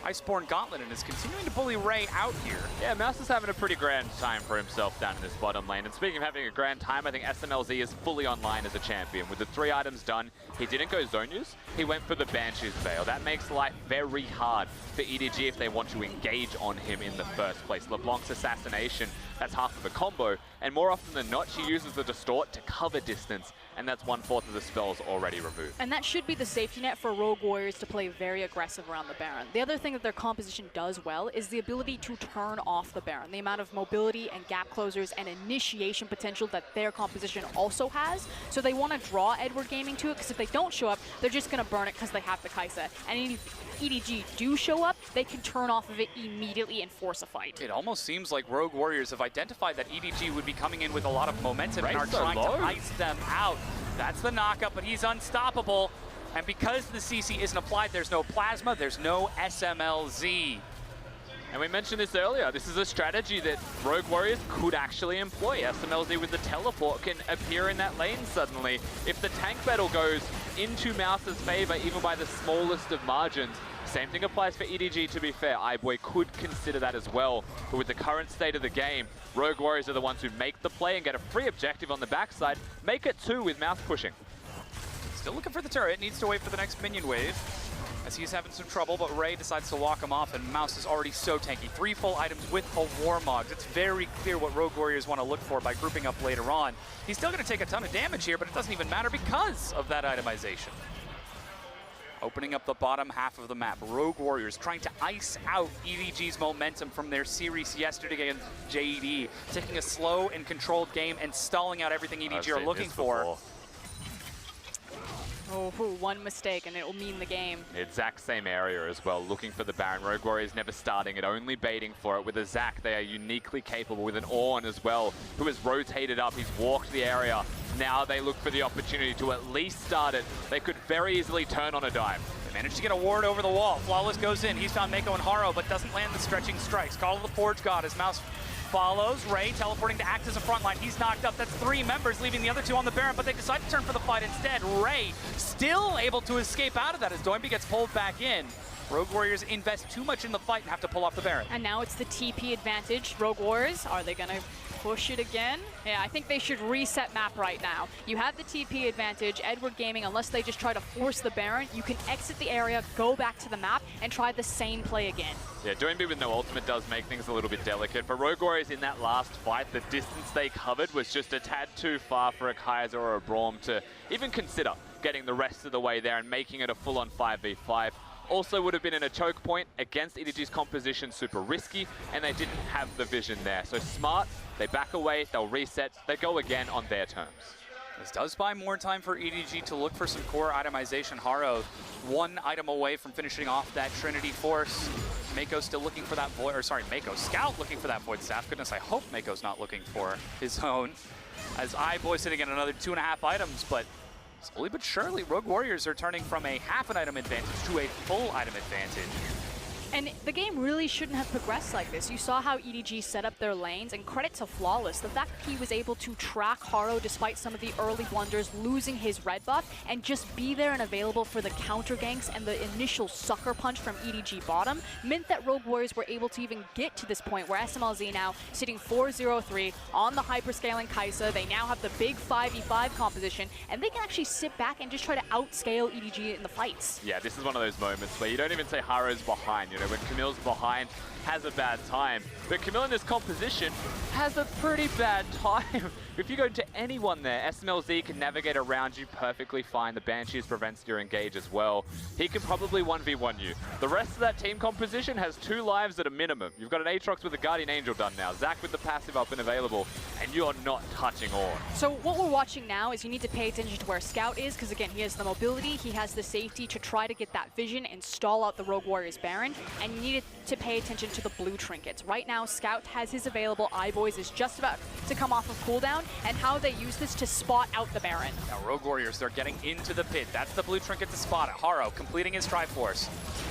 Speaker 3: Iceborne Gauntlet and is continuing to bully Ray out here.
Speaker 1: Yeah, Mouse is having a pretty grand time for himself down in this bottom lane. And speaking of having a grand time, I think SMLZ is fully online as a champion. With the 3 items done, he didn't go zone use, he went for the Banshee's Veil. That makes life very hard for EDG if they want to engage on him in the first place. LeBlanc's assassination, that's half of a combo, and more often than not, she uses the Distort to cover distance and that's 1/4 of the spells already removed.
Speaker 2: And that should be the safety net for Rogue Warriors to play very aggressive around the Baron. The other thing that their composition does well is the ability to turn off the Baron. The amount of mobility and gap closers and initiation potential that their composition also has. So they want to draw Edward Gaming to it, because if they don't show up, they're just going to burn it because they have the Kai'Sa. And if EDG do show up, they can turn off of it immediately and force a fight.
Speaker 3: It almost seems like Rogue Warriors have identified that EDG would be coming in with a lot of momentum and are
Speaker 1: so
Speaker 3: trying
Speaker 1: low.
Speaker 3: to ice them out. That's the knockup, but he's unstoppable. And because the CC isn't applied, there's no Plasma, there's no SMLZ.
Speaker 4: And we mentioned this earlier, this is a strategy that Rogue Warriors could actually employ. SMLZ with the teleport can appear in that lane suddenly. If the tank battle goes into Mouse's favor, even by the smallest of margins, same thing applies for EDG, to be fair. iBoy could consider that as well. But with the current state of the game, Rogue Warriors are the ones who make the play and get a free objective on the backside. Make it 2 with Mouse pushing.
Speaker 3: Still looking for the turret, needs to wait for the next minion wave, as he's having some trouble, but Ray decides to walk him off, and Mouse is already so tanky. 3 full items with a Warmog. It's very clear what Rogue Warriors want to look for by grouping up later on. He's still going to take a ton of damage here, but it doesn't even matter because of that itemization. Opening up the bottom half of the map, Rogue Warriors trying to ice out EDG's momentum from their series yesterday against JD, taking a slow and controlled game and stalling out everything EDG are looking for.
Speaker 2: Oh, one mistake and it will mean the game.
Speaker 1: Exact same area as well, looking for the Baron. Rogue Warriors never starting it, only baiting for it. With a Zac, they are uniquely capable, with an Ornn as well, who has rotated up, he's walked the area. Now they look for the opportunity to at least start it. They could very easily turn on a dime.
Speaker 3: They managed to get a ward over the wall. Flawless goes in, he's found Mako and Haro, but doesn't land the stretching strikes. Call of the Forge God as Mouse follows. Ray teleporting to act as a front line. He's knocked up. That's 3 members, leaving the other 2 on the Baron, but they decide to turn for the fight instead. Ray still able to escape out of that as Doinby gets pulled back in. Rogue Warriors invest too much in the fight and have to pull off the Baron.
Speaker 2: And now it's the TP advantage. Rogue Warriors, are they going to push it again? Yeah, I think they should reset map right now. You have the TP advantage. Edward Gaming, unless they just try to force the Baron, you can exit the area, go back to the map, and try the same play again.
Speaker 1: Yeah, Doinby with no ultimate does make things a little bit delicate. For Rogue Warriors in that last fight, the distance they covered was just a tad too far for a Kai'Sa or a Braum to even consider getting the rest of the way there and making it a full-on 5v5. Also would have been in a choke point against EDG's composition, super risky, and they didn't have the vision there. So smart, they back away, they'll reset, they go again on their terms.
Speaker 3: This does buy more time for EDG to look for some core itemization. Haro, 1 item away from finishing off that Trinity Force. Mako still looking for that Void, or sorry, Mako, Scout looking for that Void Staff. Goodness, I hope Mako's not looking for his own. As iBoy sitting at another 2.5 items, but slowly but surely, Rogue Warriors are turning from a half an item advantage to a full item advantage.
Speaker 2: And the game really shouldn't have progressed like this. You saw how EDG set up their lanes, and credit to Flawless. The fact that he was able to track Haro despite some of the early blunders, losing his red buff, and just be there and available for the counter ganks and the initial sucker punch from EDG bottom, meant that Rogue Warriors were able to even get to this point where SMLZ now sitting 4-0-3 on the hyperscaling Kai'Sa. They now have the big 5v5 composition, and they can actually sit back and just try to outscale EDG in the fights.
Speaker 1: Yeah, this is one of those moments where you don't even say Haro's behind. You know, when Camille's behind, has a bad time. But Camille in this composition has a pretty bad time. If you go to anyone there, SMLZ can navigate around you perfectly fine. The Banshees prevents your engage as well. He can probably 1v1 you. The rest of that team composition has 2 lives at a minimum. You've got an Aatrox with a Guardian Angel done now. Zac with the passive up and available, and you're not touching Ornn.
Speaker 2: So what we're watching now is you need to pay attention to where Scout is, because again, he has the mobility, he has the safety to try to get that vision and stall out the Rogue Warriors Baron, and you need to pay attention to the blue trinkets. Right now, Scout has his available. iBoys is just about to come off of cooldown, and how they use this to spot out the Baron.
Speaker 3: Now Rogue Warriors, they're getting into the pit. That's the blue trinket to spot it. Haro completing his Triforce.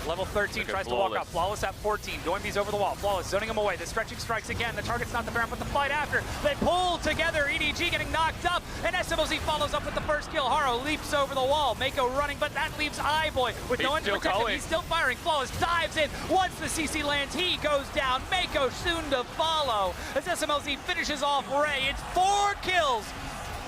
Speaker 3: Level 13 tries to walk up. Flawless at 14. Doinby's over the wall. Flawless zoning him away. The stretching strikes again. The target's not the Baron, but the fight after. They pull together. EDG getting knocked up, and SMLZ follows up with the first kill. Haro leaps over the wall. Mako running, but that leaves iBoy with no one to protect him. He's still firing. Flawless dives in. Once the CC lands, he goes down. Mako soon to follow as SMLZ finishes off Ray. It's 4 kills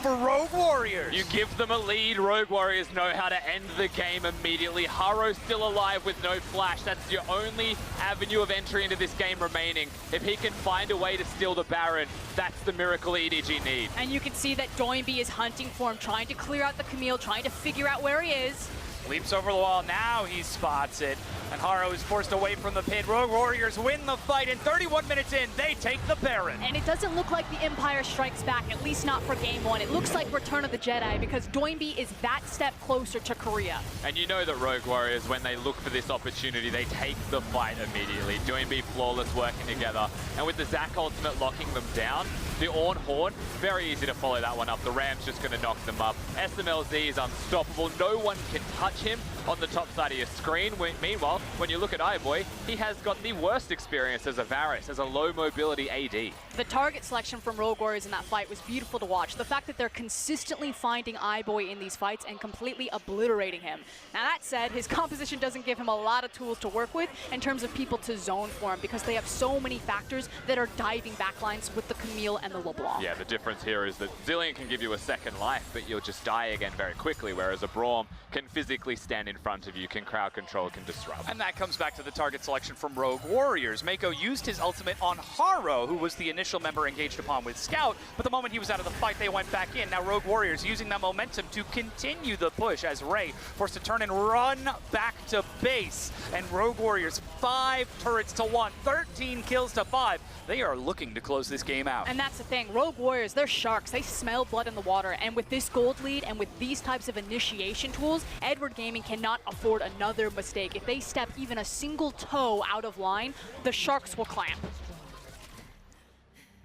Speaker 3: for Rogue Warriors.
Speaker 4: You give them a lead, Rogue Warriors know how to end the game immediately. Haro's still alive with no flash. That's your only avenue of entry into this game remaining. If he can find a way to steal the Baron, that's the miracle EDG need.
Speaker 2: And you can see that Doinby is hunting for him, trying to clear out the Camille, trying to figure out where he is.
Speaker 3: Leaps over the wall, now he spots it. And Haro is forced away from the pit. Rogue Warriors win the fight, and 31 minutes in, they take the Baron.
Speaker 2: And it doesn't look like the Empire strikes back, at least not for game one. It looks like Return of the Jedi, because Doinby is that step closer to Korea.
Speaker 4: And you know that Rogue Warriors, when they look for this opportunity, they take the fight immediately. Doinby flawless working together. And with the Zac ultimate locking them down, the Ornn Horn, very easy to follow that one up. The Ram's just going to knock them up. SMLZ is unstoppable. No one can touch him on the top side of your screen. Meanwhile, when you look at iBoy, he has got the worst experience as a Varus, as a low mobility AD.
Speaker 2: The target selection from Rogue Warriors in that fight was beautiful to watch. The fact that they're consistently finding iBoy in these fights and completely obliterating him. Now that said, his composition doesn't give him a lot of tools to work with in terms of people to zone for him, because they have so many factors that are diving backlines with the Camille and the LeBlanc.
Speaker 4: Yeah, the difference here is that Zilean can give you a second life, but you'll just die again very quickly, whereas a Braum can physically stand in front of you, can crowd control, can disrupt.
Speaker 3: And that comes back to the target selection from Rogue Warriors. Mako used his ultimate on Haro, who was the initial member engaged upon with Scout, but the moment he was out of the fight, they went back in. Now Rogue Warriors using that momentum to continue the push as Ray forced to turn and run back to base. And Rogue Warriors 5 turrets to 1, 13 kills to 5. They are looking to close this game out.
Speaker 2: And that's the thing, Rogue Warriors, they're sharks. They smell blood in the water. And with this gold lead and with these types of initiation tools, Edward Gaming cannot afford another mistake. If they step even a single toe out of line, the sharks will clamp.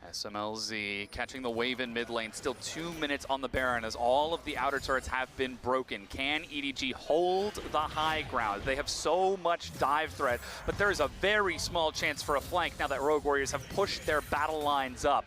Speaker 3: SMLZ catching the wave in mid lane, still 2 minutes on the Baron as all of the outer turrets have been broken. Can EDG hold the high ground? They have so much dive threat, but there is a very small chance for a flank now that Rogue Warriors have pushed their battle lines up.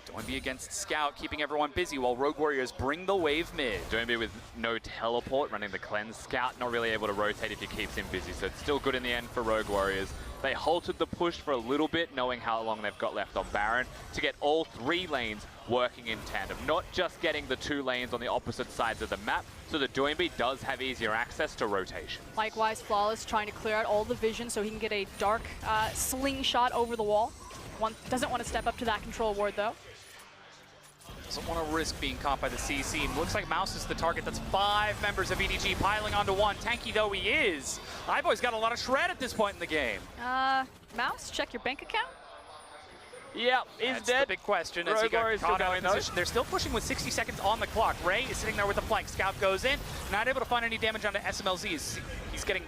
Speaker 3: Doinby against Scout, keeping everyone busy while Rogue Warriors bring the wave mid.
Speaker 4: Doinby with no teleport, running the cleanse. Scout not really able to rotate if he keeps him busy, so it's still good in the end for Rogue Warriors. They halted the push for a little bit, knowing how long they've got left on Baron, to get all 3 lanes working in tandem. Not just getting the 2 lanes on the opposite sides of the map, so that Doinby does have easier access to rotation.
Speaker 2: Likewise, Flawless trying to clear out all the vision so he can get a dark slingshot over the wall. Doesn't want to step up to that control ward, though.
Speaker 3: Doesn't want to risk being caught by the CC. Looks like Mouse is the target. That's 5 members of EDG piling onto 1. Tanky though he is, iBoy's got a lot of shred at this point in the game.
Speaker 2: Mouse, check your bank account.
Speaker 4: Yeah, he's
Speaker 3: That's
Speaker 4: dead.
Speaker 3: the big question as he got
Speaker 4: Warriors
Speaker 3: caught
Speaker 4: still
Speaker 3: out of
Speaker 4: going,
Speaker 3: position. They're still pushing with 60 seconds on the clock. Ray is sitting there with the flank. Scout goes in, not able to find any damage onto SMLZ. He's getting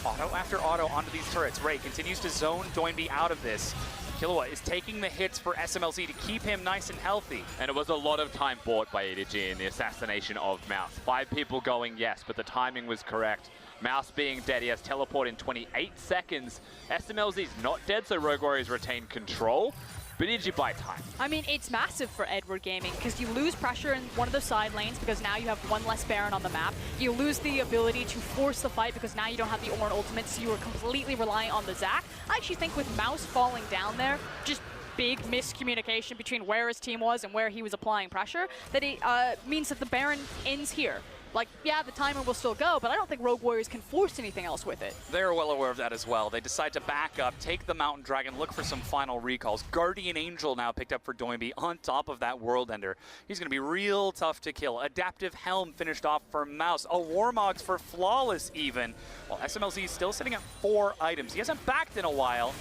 Speaker 3: auto after auto onto these turrets. Ray continues to zone Doinby out of this. Killua is taking the hits for SMLZ to keep him nice and healthy.
Speaker 4: And it was a lot of time bought by EDG in the assassination of Mouse. 5 people going, yes, but the timing was correct. Mouse being dead, he has teleport in 28 seconds. SMLZ's not dead, so Rogue Warriors retain control. But EDG buy time.
Speaker 2: I mean, it's massive for Edward Gaming because you lose pressure in one of the side lanes because now you have 1 less Baron on the map. You lose the ability to force the fight because now you don't have the Ornn ultimate, so you are completely reliant on the Zac. I actually think with Mouse falling down there, just big miscommunication between where his team was and where he was applying pressure, that it means that the Baron ends here. Like, yeah, the timer will still go, but I don't think Rogue Warriors can force anything else with it.
Speaker 3: They're well aware of that as well. They decide to back up, take the Mountain Dragon, look for some final recalls. Guardian Angel now picked up for Doinby on top of that World Ender. He's going to be real tough to kill. Adaptive Helm finished off for Mouse. A Warmogs for Flawless even. While SMLZ is still sitting at 4 items. He hasn't backed in a while.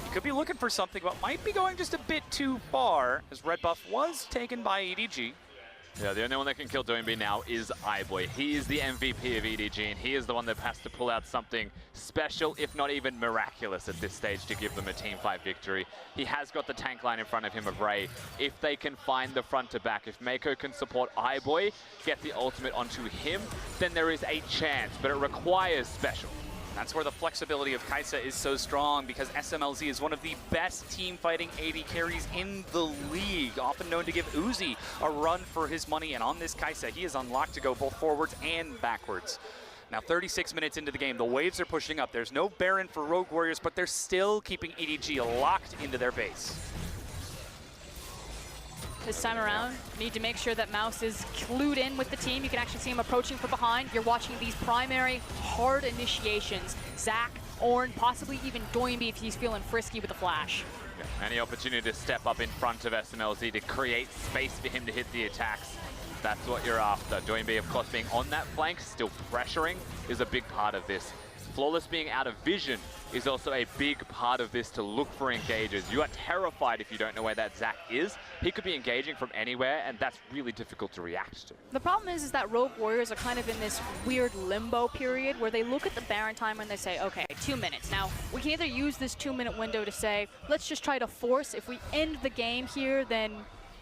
Speaker 3: He could be looking for something, but might be going just a bit too far, as red buff was taken by EDG.
Speaker 4: Yeah, the only one that can kill Doinby now is iBoy. He is the MVP of EDG, and he is the one that has to pull out something special, if not even miraculous at this stage, to give them a Team 5 victory. He has got the tank line in front of him of Ray. If they can find the front to back, if Mako can support iBoy, get the ultimate onto him, then there is a chance, but it requires special.
Speaker 3: That's where the flexibility of Kai'Sa is so strong, because SMLZ is one of the best team-fighting AD carries in the league, often known to give Uzi a run for his money, and on this Kai'Sa, he is unlocked to go both forwards and backwards. Now 36 minutes into the game, the waves are pushing up. There's no Baron for Rogue Warriors, but they're still keeping EDG locked into their base.
Speaker 2: this time around. Need to make sure that Mouse is clued in with the team. You can actually see him approaching from behind. You're watching these primary hard initiations. Zach, Ornn, possibly even Doinby if he's feeling frisky with the flash.
Speaker 1: Yeah, any opportunity to step up in front of SMLZ to create space for him to hit the attacks. That's what you're after. Doinby, of course, being on that flank, still pressuring, is a big part of this. Flawless being out of vision is also a big part of this to look for engages. You are terrified if you don't know where that Zach is. He could be engaging from anywhere, and that's really difficult to react to.
Speaker 2: The problem is that Rogue Warriors are kind of in this weird limbo period where they look at the Baron timer and they say, okay, 2 minutes. Now, we can either use this 2-minute window to say, let's just try to force. If we end the game here, then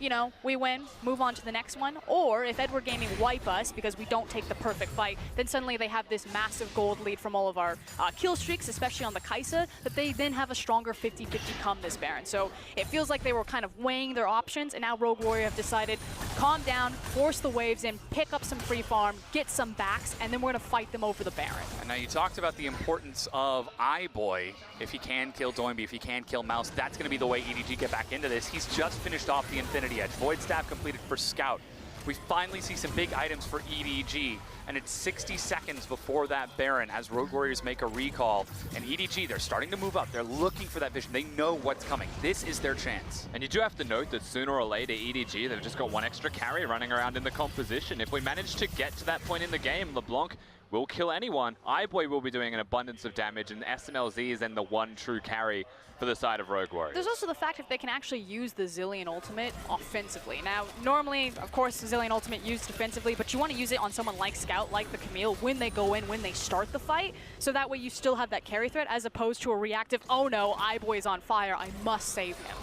Speaker 2: you know, we win, move on to the next one. Or if Edward Gaming wipe us because we don't take the perfect fight, then suddenly they have this massive gold lead from all of our kill streaks, especially on the Kai'Sa, that they then have a stronger 50-50 come this Baron. So it feels like they were kind of weighing their options, and now Rogue Warrior have decided, calm down, force the waves in, pick up some free farm, get some backs, and then we're going to fight them over the Baron.
Speaker 3: And now you talked about the importance of iBoy. If he can kill Doinby, if he can kill Mouse, that's going to be the way EDG get back into this. He's just finished off the Infinity Edge. Void Staff completed for Scout. We finally see some big items for EDG, and it's 60 seconds before that Baron as Rogue Warriors make a recall. And EDG, they're starting to move up. They're looking for that vision. They know what's coming. This is their chance.
Speaker 1: And you do have to note that sooner or later, EDG, they've just got one extra carry running around in the composition. If we manage to get to that point in the game, LeBlanc will kill anyone. iBoy will be doing an abundance of damage, and SMLZ is then the one true carry for the side of Rogue Warriors.
Speaker 2: There's also the fact if they can actually use the Zilean ultimate offensively. Now, normally, of course, the Zilean ultimate used defensively, but you want to use it on someone like Scout, like the Camille, when they go in, when they start the fight, so that way you still have that carry threat, as opposed to a reactive, oh no, iBoy is on fire, I must save him.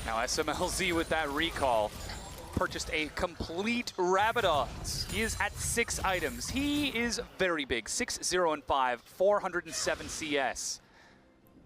Speaker 3: Now SMLZ with that recall purchased a complete Rabadons. He is at 6 items. He is very big, 6, 0, and 5, 407 CS.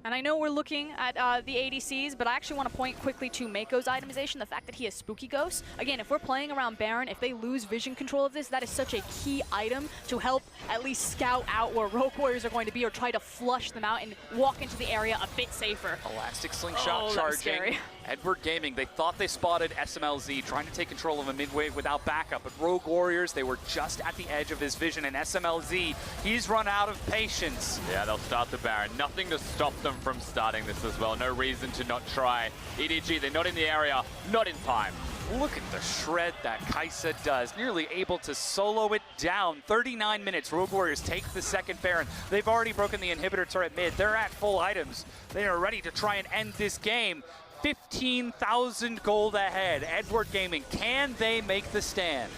Speaker 2: And I know we're looking at the ADCs, but I actually want to point quickly to Mako's itemization, the fact that he has Spooky Ghost. Again, if we're playing around Baron, if they lose vision control of this, that is such a key item to help at least scout out where Rogue Warriors are going to be, or try to flush them out and walk into the area a bit safer.
Speaker 3: Elastic Slingshot
Speaker 2: that was
Speaker 3: charging.
Speaker 2: scary.
Speaker 3: Edward Gaming, they thought they spotted SMLZ trying to take control of a mid-wave without backup, but Rogue Warriors, they were just at the edge of his vision, and SMLZ, he's run out of patience.
Speaker 1: Yeah, they'll start the Baron. Nothing to stop them from starting this as well. No reason to not try. EDG, they're not in the area, not in time.
Speaker 3: Look at the shred that Kai'Sa does, nearly able to solo it down. 39 minutes, Rogue Warriors take the second Baron. They've already broken the inhibitor turret mid. They're at full items. They are ready to try and end this game. 15,000 gold ahead. Edward Gaming, can they make the stand?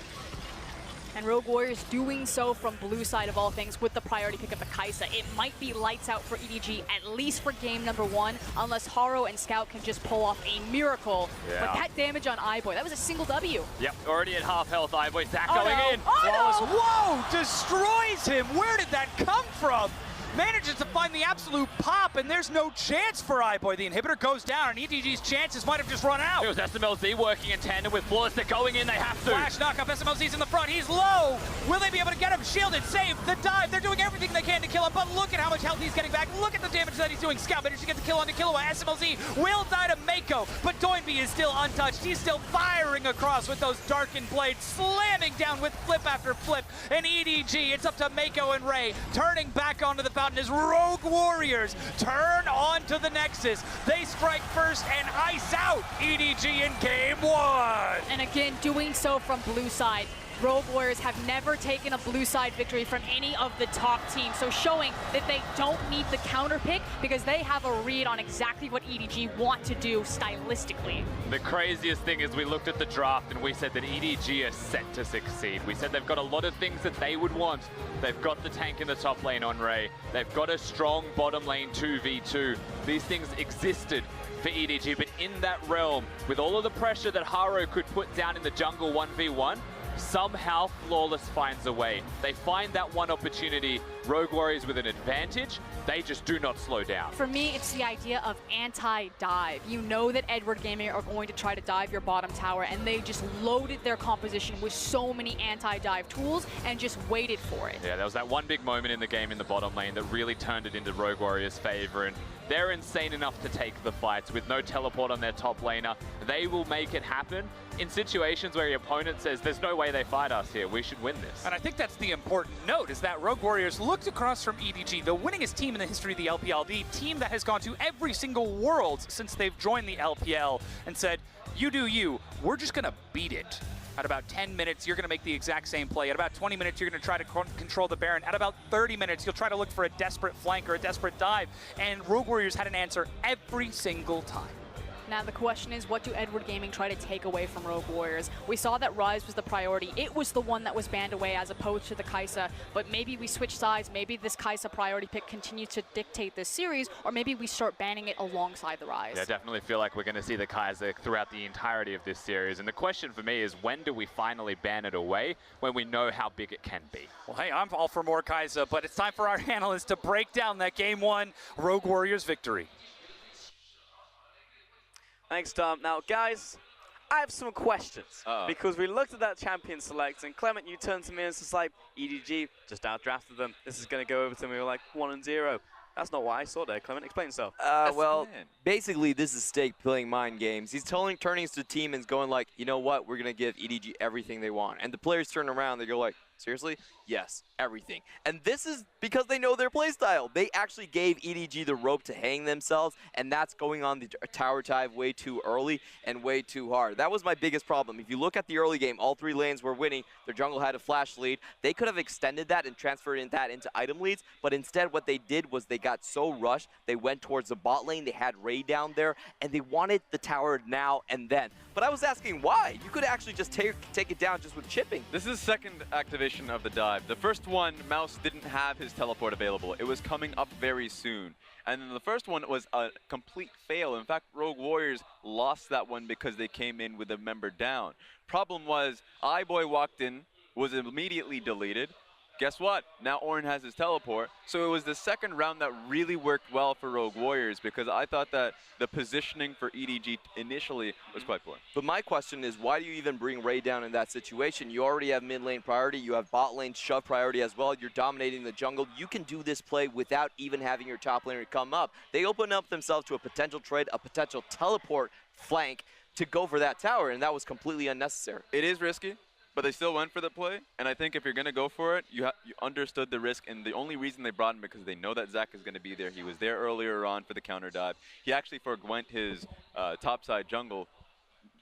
Speaker 2: And Rogue Warriors doing so from blue side of all things with the priority pick of the Kai'Sa. It might be lights out for EDG, at least for game number 1, unless Haro and Scout can just pull off a miracle.
Speaker 1: Yeah.
Speaker 2: But that damage on iBoy, that was a single W.
Speaker 1: Yep, already at half health, iBoy. Zach going in.
Speaker 3: Flawless. Whoa! Destroys him! Where did that come from? Manages to find the absolute pop, and there's no chance for iBoy. The inhibitor goes down, and EDG's chances might have just run out.
Speaker 1: It was SMLZ working in tandem with Flawless. They're going in, they have to.
Speaker 3: Flash knockup, SMLZ's in the front, he's low! Will they be able to get him? Shielded, saved, the dive, they're doing everything they can to kill him, but look at how much health he's getting back. Look at the damage that he's doing. Scout managed to get the kill onto Killua. SMLZ will die to Mako, but Doinby is still untouched. He's still firing across with those darkened blades, slamming down with flip after flip. And EDG, it's up to Mako and Ray, turning back onto the fountain as Rogue Warriors turn on to the Nexus. They strike first and ice out EDG in game 1.
Speaker 2: And again, doing so from blue side. Rogue Warriors have never taken a blue side victory from any of the top teams, so showing that they don't need the counter pick because they have a read on exactly what EDG want to do stylistically.
Speaker 1: The craziest thing is we looked at the draft and we said that EDG are set to succeed. We said they've got a lot of things that they would want. They've got the tank in the top lane on Ray. They've got a strong bottom lane 2v2. These things existed for EDG, but in that realm, with all of the pressure that Haro could put down in the jungle 1v1,
Speaker 4: somehow Flawless finds a way. They find that one opportunity. Rogue Warriors with an advantage, they just do not slow down.
Speaker 2: For me, it's the idea of anti-dive. You know that Edward Gaming are going to try to dive your bottom tower, and they just loaded their composition with so many anti-dive tools and just waited for it.
Speaker 4: Yeah, there was that one big moment in the game in the bottom lane that really turned it into Rogue Warriors' favor, and they're insane enough to take the fights. With no teleport on their top laner, they will make it happen in situations where your opponent says, there's no way they fight us here, we should win this.
Speaker 3: And I think that's the important note, is that Rogue Warriors looked across from EDG, the winningest team in the history of the LPL, the team that has gone to every single Worlds since they've joined the LPL, and said, you do you, we're just gonna beat it. At about 10 minutes, you're going to make the exact same play. At about 20 minutes, you're going to try to control the Baron. At about 30 minutes, you'll try to look for a desperate flank or a desperate dive. And Rogue Warriors had an answer every single time.
Speaker 2: Now the question is, what do Edward Gaming try to take away from Rogue Warriors? We saw that Ryze was the priority. It was the one that was banned away as opposed to the Kai'Sa, but maybe we switch sides. Maybe this Kai'Sa priority pick continues to dictate this series, or maybe we start banning it alongside the Ryze.
Speaker 1: Yeah, I definitely feel like we're going to see the Kai'Sa throughout the entirety of this series. And the question for me is, when do we finally ban it away when we know how big it can be?
Speaker 3: Well, hey, I'm all for more Kai'Sa, but it's time for our analysts to break down that Game 1 Rogue Warriors victory.
Speaker 5: Thanks, Tom. Now, guys, I have some questions. Because we looked at that champion select, and Clement, you turned to me and it's just like, EDG just outdrafted them. This is going to go over to them. We were like 1-0. That's not what I saw there. Clement, explain yourself.
Speaker 6: Well, basically, this is Stake playing mind games. He's turning to the team and going like, you know what? We're going to give EDG everything they want. And the players turn around. They go like, seriously? Yes, everything. And this is because they know their playstyle. They actually gave EDG the rope to hang themselves, and that's going on the tower dive way too early and way too hard. That was my biggest problem. If you look at the early game, all three lanes were winning. Their jungle had a flash lead. They could have extended that and transferred that into item leads, but instead what they did was they got so rushed, they went towards the bot lane, they had Ray down there, and they wanted the tower now and then. But I was asking why? You could actually just take it down just with chipping.
Speaker 7: This is second activation of the dive. The first one, Mouse didn't have his teleport available. It was coming up very soon. And then the first one was a complete fail. In fact, Rogue Warriors lost that one because they came in with a member down. Problem was, iBoy walked in, was immediately deleted. Guess what? Now Ornn has his teleport. So it was the second round that really worked well for Rogue Warriors, because I thought that the positioning for EDG initially was quite poor.
Speaker 6: But my question is, why do you even bring Ray down in that situation? You already have mid lane priority. You have bot lane shove priority as well. You're dominating the jungle. You can do this play without even having your top laner come up. They open up themselves to a potential trade, a potential teleport flank to go for that tower, and that was completely unnecessary.
Speaker 7: It is risky, but they still went for the play, and I think if you're going to go for it, you understood the risk, and the only reason they brought him because they know that Zach is going to be there. He was there earlier on for the counter dive. He actually forwent his topside jungle,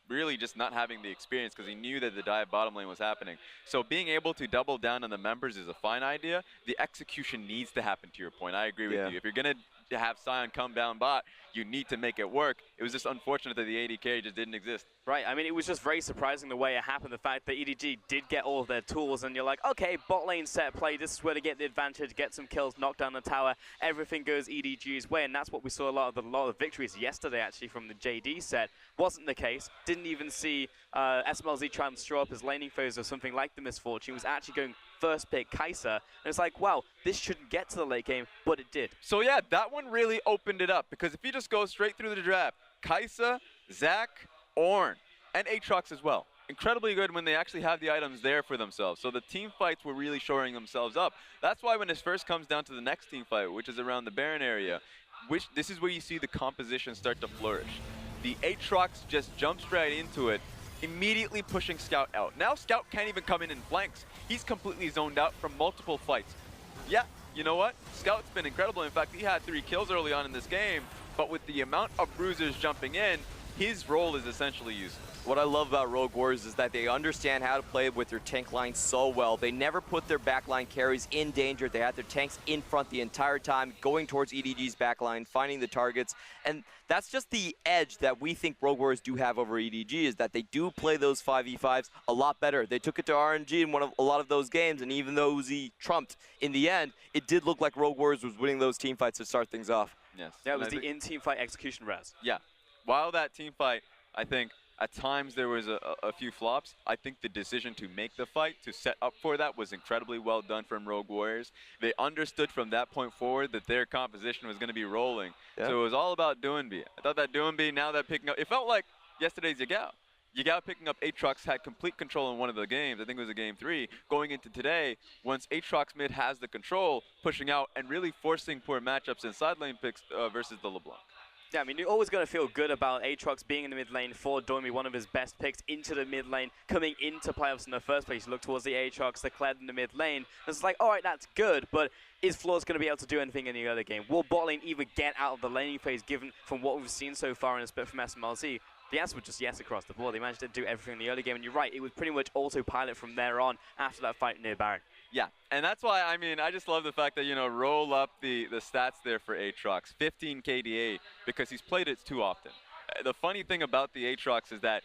Speaker 7: really just not having the experience because he knew that the dive bottom lane was happening. So being able to double down on the members is a fine idea. The execution needs to happen, to your point. I agree with you. If you're going to have Sion come down bot, you need to make it work. It was just unfortunate that the ADK just didn't exist.
Speaker 5: Right, I mean, it was just very surprising the way it happened, the fact that EDG did get all of their tools, and you're like, okay, bot lane set play, this is where to get the advantage, get some kills, knock down the tower, everything goes EDG's way, and that's what we saw a lot of victories yesterday, actually, from the JD set. Wasn't the case, didn't even see SMLZ try and throw up his laning phase or something like the Misfortune, was actually going first pick Kai'Sa, and it's like, wow, this shouldn't get to the late game, but it did.
Speaker 7: So yeah, that one really opened it up, because if you just go straight through the draft, Kai'Sa, Zach, Ornn, and Aatrox as well. Incredibly good when they actually have the items there for themselves. So the team fights were really shoring themselves up. That's why when this first comes down to the next team fight, which is around the Baron area, this is where you see the composition start to flourish. The Aatrox just jumps right into it, immediately pushing Scout out. Now Scout can't even come in flanks. He's completely zoned out from multiple fights. Yeah, you know what? Scout's been incredible. In fact, he had 3 kills early on in this game, but with the amount of bruisers jumping in, his role is essentially useless.
Speaker 6: What I love about Rogue Warriors is that they understand how to play with their tank line so well. They never put their backline carries in danger. They had their tanks in front the entire time, going towards EDG's backline, finding the targets. And that's just the edge that we think Rogue Warriors do have over EDG, is that they do play those 5v5s a lot better. They took it to RNG in a lot of those games, and even though Uzi trumped in the end, it did look like Rogue Warriors was winning those team fights to start things off.
Speaker 7: Yes.
Speaker 5: Yeah, it was the in-team fight execution, Raz.
Speaker 7: Yeah. While that team fight, I think, At times there was a few flops. I think the decision to make the fight, to set up for that, was incredibly well done from Rogue Warriors. They understood from that point forward that their composition was going to be rolling.
Speaker 6: Yeah.
Speaker 7: So it was all about Doinby. I thought that Doinby, now that picking up, it felt like yesterday's Yagao. Yagao picking up Aatrox had complete control in one of the games. I think it was a game 3. Going into today, once Aatrox mid has the control, pushing out and really forcing poor matchups in side lane picks versus the LeBlanc.
Speaker 5: Yeah, I mean, you're always going to feel good about Aatrox being in the mid lane for Doinby, one of his best picks into the mid lane, coming into playoffs in the first place. You look towards the Aatrox, the Kled in the mid lane. It's like, all right, that's good, but is Flawless going to be able to do anything in the other game? Will bot lane even get out of the laning phase, given from what we've seen so far in a split from SMLC? The answer was just yes across the board. They managed to do everything in the early game, and you're right, it was pretty much autopilot from there on after that fight near Baron.
Speaker 7: Yeah, and that's why, I mean, I just love the fact that, you know, roll up the stats there for Aatrox. 15 KDA, because he's played it too often. The funny thing about the Aatrox is that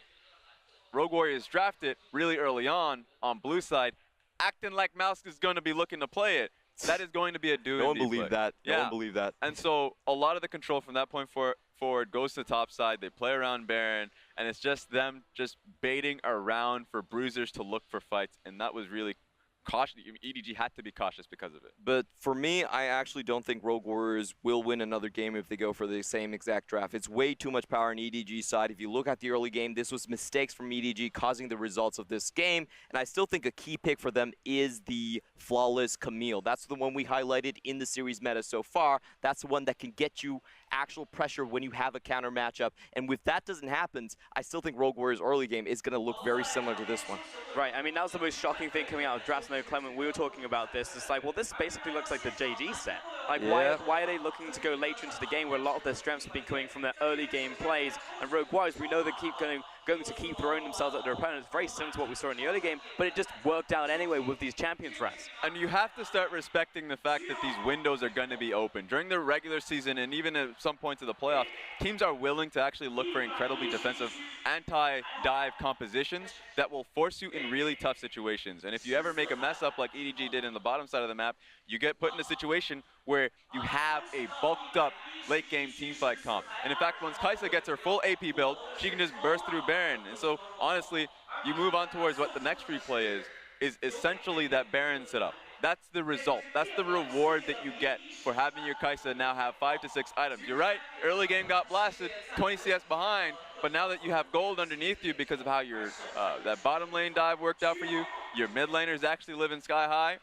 Speaker 7: Rogue Warriors drafted really early on blue side, acting like Mouse is going to be looking to play it. That is going to be a do.
Speaker 6: No one believed that.
Speaker 7: Yeah.
Speaker 6: No one believed that.
Speaker 7: And so a lot of the control from that point forward goes to the top side. They play around Baron, and it's just them just baiting around for bruisers to look for fights, and that was really cautious. EDG had to be cautious because of it.
Speaker 6: But for me, I actually don't think Rogue Warriors will win another game if they go for the same exact draft. It's way too much power on EDG's side. If you look at the early game, this was mistakes from EDG causing the results of this game. And I still think a key pick for them is the Flawless Camille. That's the one we highlighted in the series meta so far. That's the one that can get you actual pressure when you have a counter matchup. And if that doesn't happen, I still think Rogue Warriors' early game is going to look very similar to this one.
Speaker 5: Right, I mean, that was the most shocking thing coming out of drafts. No, Clement, we were talking about this. It's like, well, this basically looks like the JG set. Like,
Speaker 6: Yeah.
Speaker 5: why are they looking to go later into the game where a lot of their strengths have been coming from their early game plays? And Rogue Warriors, we know they keep going to keep throwing themselves at their opponents. Very similar to what we saw in the early game, but it just worked out anyway with these champions rats.
Speaker 7: And you have to start respecting the fact that these windows are going to be open. During the regular season and even at some points of the playoffs, teams are willing to actually look for incredibly defensive anti-dive compositions that will force you in really tough situations. And if you ever make a mess up like EDG did in the bottom side of the map, you get put in a situation where you have a bulked up late game teamfight comp. And in fact, once Kaisa gets her full AP build, she can just burst through Baron. And so honestly, you move on towards what the next replay is essentially that Baron setup. That's the result. That's the reward that you get for having your Kaisa now have 5 to 6 items. You're right, early game got blasted, 20 CS behind, but now that you have gold underneath you because of how your that bottom lane dive worked out for you, your mid laners actually living sky high,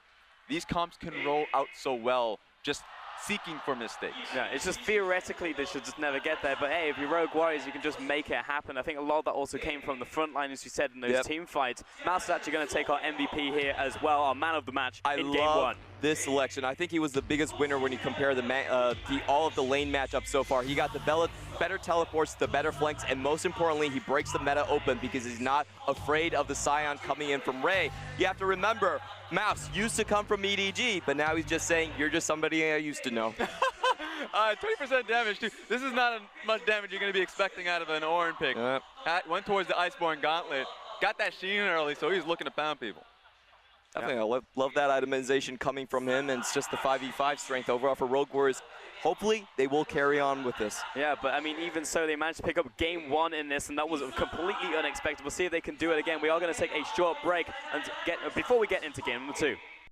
Speaker 7: these comps can roll out so well just seeking for mistakes.
Speaker 5: Yeah, it's just theoretically they should just never get there, but hey, if you're Rogue Warriors, you can just make it happen. I think a lot of that also came from the front line, as you said, in those team fights. Mouse is actually going to take our MVP here as well, our man of the match in game 1.
Speaker 6: This selection. I think he was the biggest winner when you compare all of the lane matchups so far. He got the better teleports, the better flanks, and most importantly, he breaks the meta open because he's not afraid of the Scion coming in from Ray. You have to remember, Mouse used to come from EDG, but now he's just saying, you're just somebody I used to know.
Speaker 7: 20% damage, too. This is not much damage you're going to be expecting out of an Orin pick. Went towards the Iceborne Gauntlet, got that Sheen early, so he's looking to pound people.
Speaker 6: Definitely, I love that itemization coming from him, and it's just the 5v5 strength overall for Rogue Warriors. Hopefully, they will carry on with this.
Speaker 5: Yeah, but I mean, even so, they managed to pick up game 1 in this, and that was completely unexpected. We'll see if they can do it again. We are going to take a short break and before we get into game number 2.